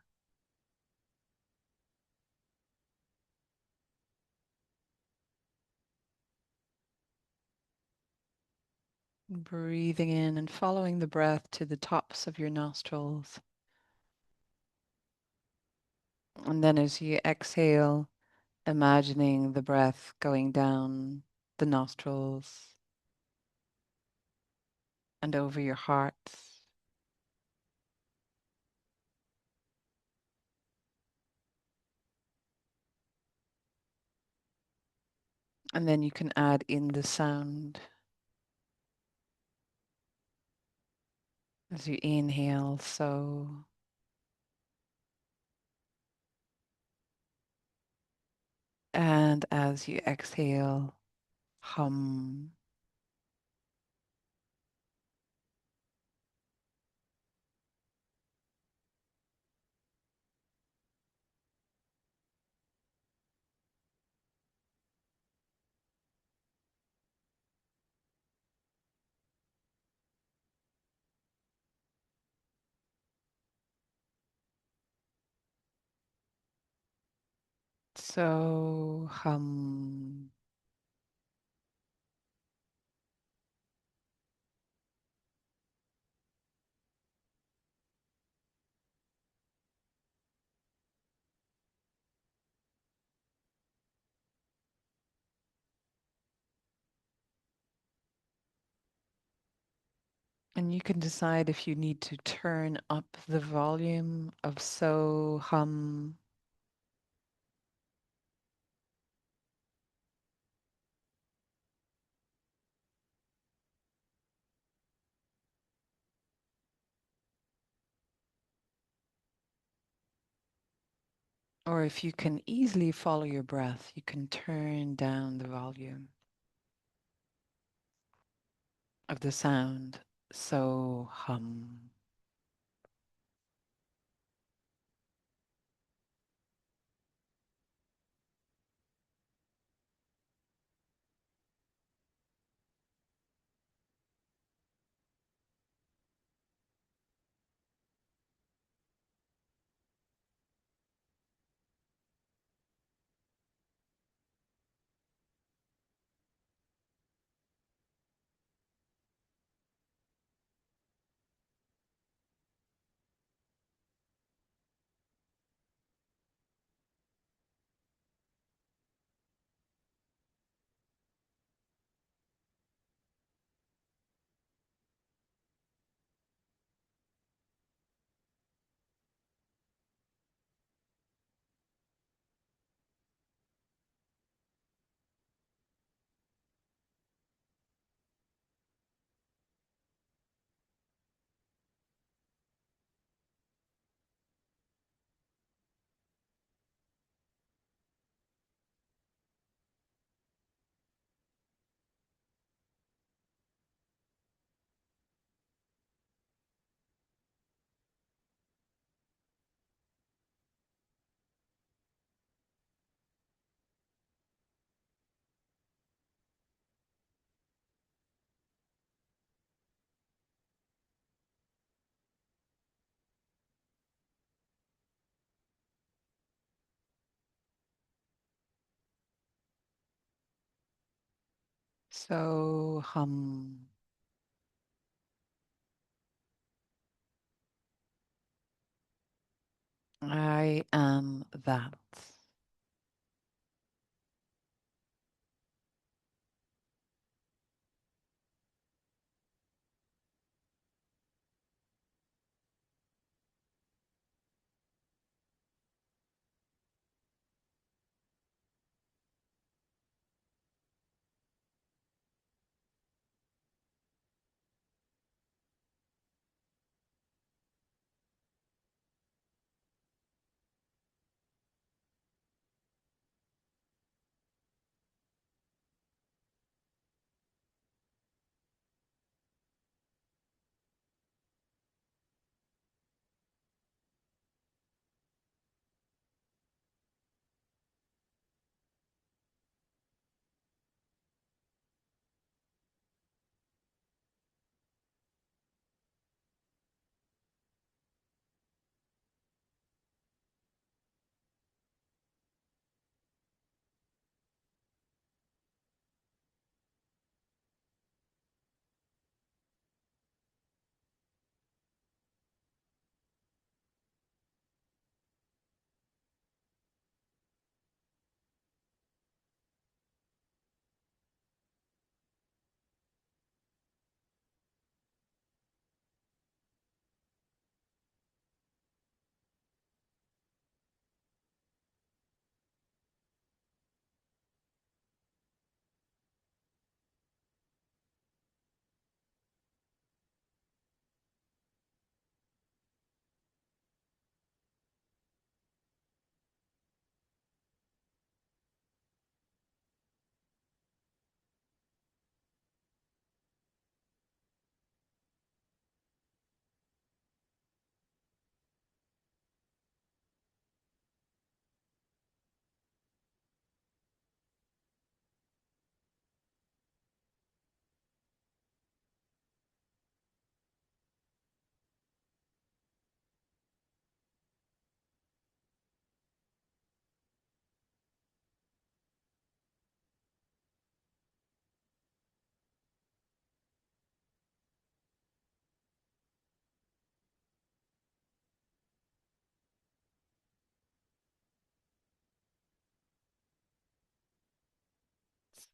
Breathing in and following the breath to the tops of your nostrils. And then as you exhale, imagining the breath going down the nostrils and over your heart. And then you can add in the sound as you inhale, so. And as you exhale, hum. So hum. And you can decide if you need to turn up the volume of so hum. Or if you can easily follow your breath, you can turn down the volume of the sound. So hum. So hum. I am that.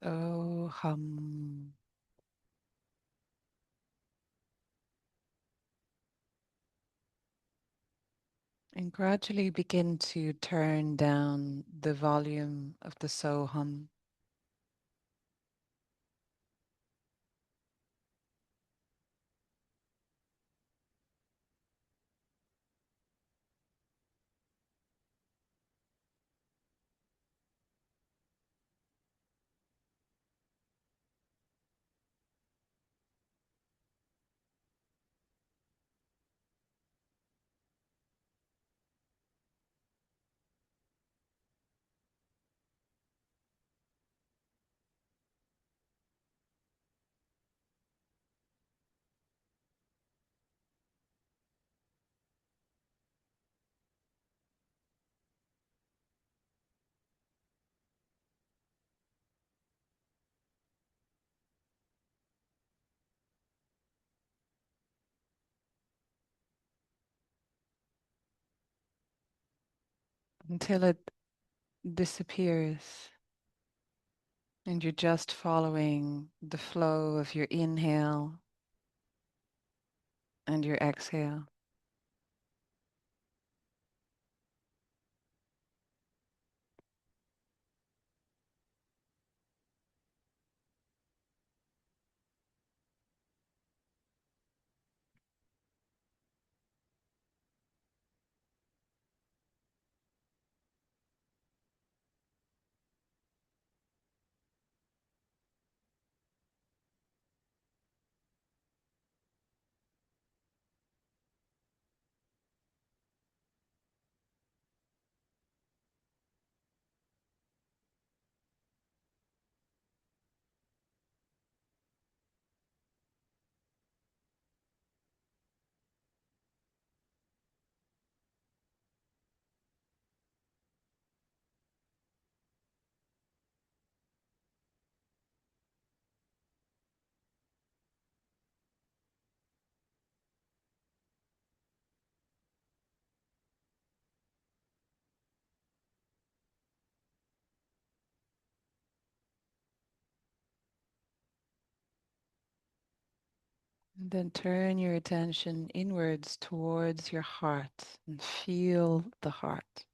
So hum. And gradually begin to turn down the volume of the so hum. Until it disappears and you're just following the flow of your inhale and your exhale. And then turn your attention inwards towards your heart and feel the heart.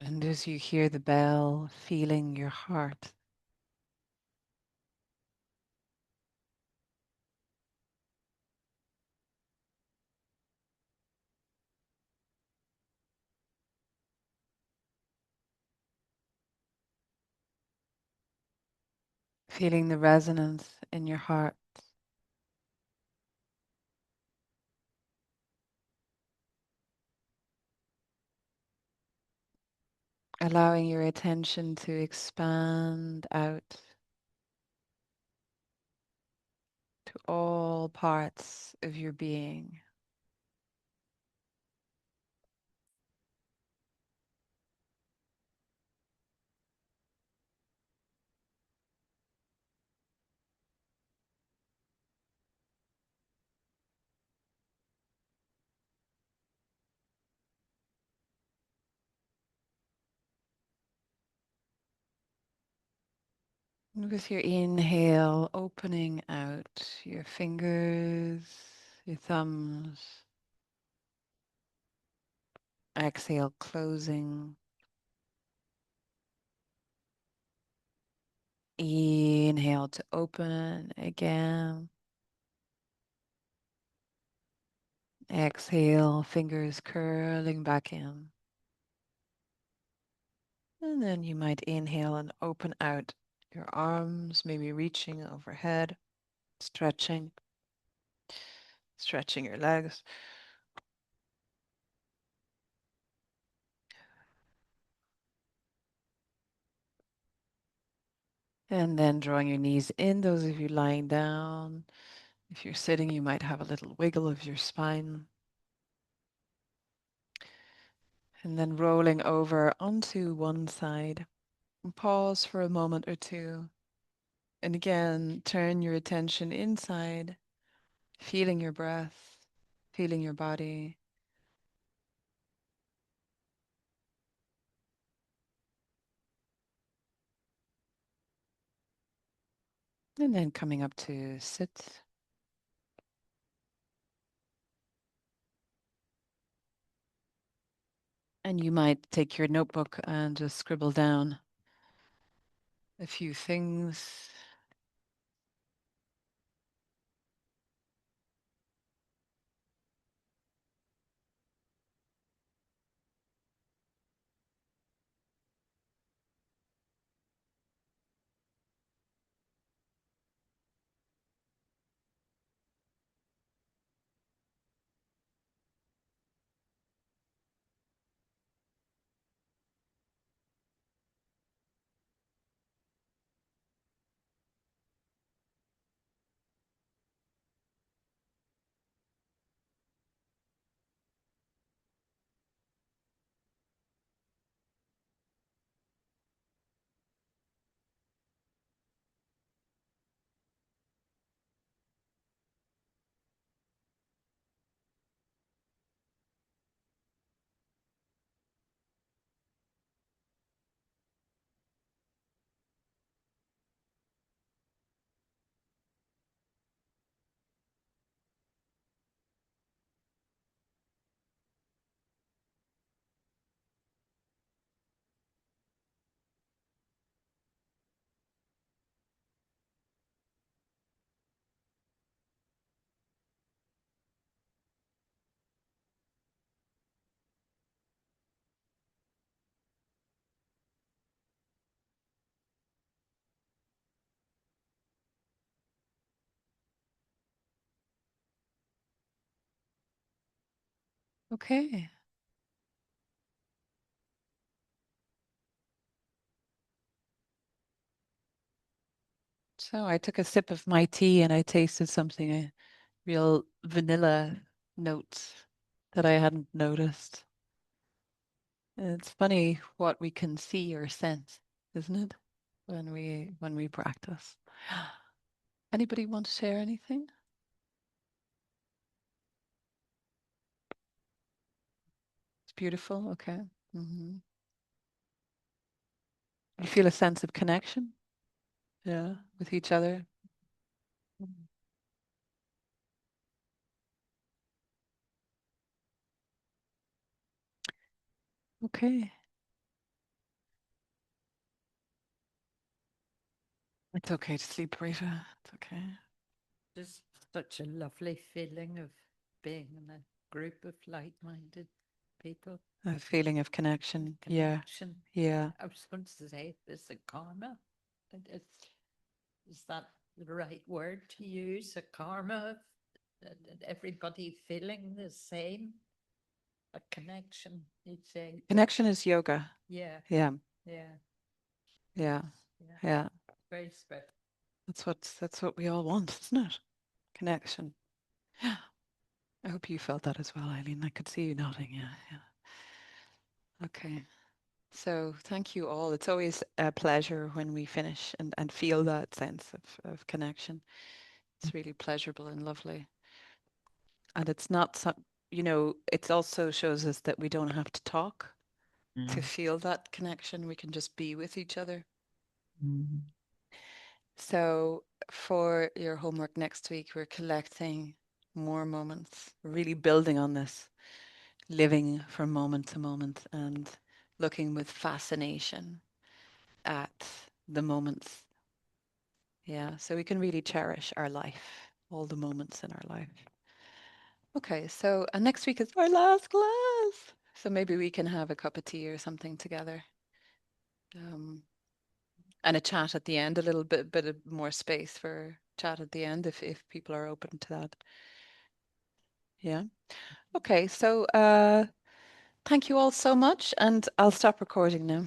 And as you hear the bell, feeling your heart. Feeling the resonance in your heart. Allowing your attention to expand out to all parts of your being. And with your inhale, opening out your fingers, your thumbs. Exhale, closing. Inhale to open again. Exhale, fingers curling back in. And then you might inhale and open out your arms, maybe reaching overhead, stretching your legs. And then drawing your knees in, those of you lying down. If you're sitting, you might have a little wiggle of your spine. And then rolling over onto one side. And pause for a moment or two. And again, turn your attention inside, feeling your breath, feeling your body. And then coming up to sit. And you might take your notebook and just scribble down a few things. Okay. So I took a sip of my tea and I tasted something, a real vanilla notes that I hadn't noticed. It's funny what we can see or sense, isn't it? When we practice. Anybody want to share anything? It's beautiful. Okay. You feel a sense of connection, yeah, with each other. Mhm. Okay. It's okay to sleep, Rita. It's okay. Just such a lovely feeling of being in a group of like-minded people. A feeling of connection. Yeah. Connection. Yeah. I was going to say, is it karma? It's Is that the right word to use? A karma? Everybody feeling the same? A connection, you'd say? Connection is yoga. Yeah, Yeah, yeah, yeah, yeah. yeah. Very special. That's what we all want, isn't it? Connection. Yeah. I hope you felt that as well, Eileen. I could see you nodding. Yeah, yeah. Okay. So thank you all. It's always a pleasure when we finish and feel that sense of connection. It's really pleasurable and lovely. And it's not some, it also shows us that we don't have to talk to feel that connection. We can just be with each other. Mm. So for your homework next week, we're collecting more moments, really building on this, living from moment to moment and looking with fascination at the moments. Yeah, so we can really cherish our life, all the moments in our life. Okay, so next week is our last class. So maybe we can have a cup of tea or something together. And a chat at the end, a little bit of more space for chat at the end if people are open to that. Yeah. Okay, so thank you all so much, and I'll stop recording now.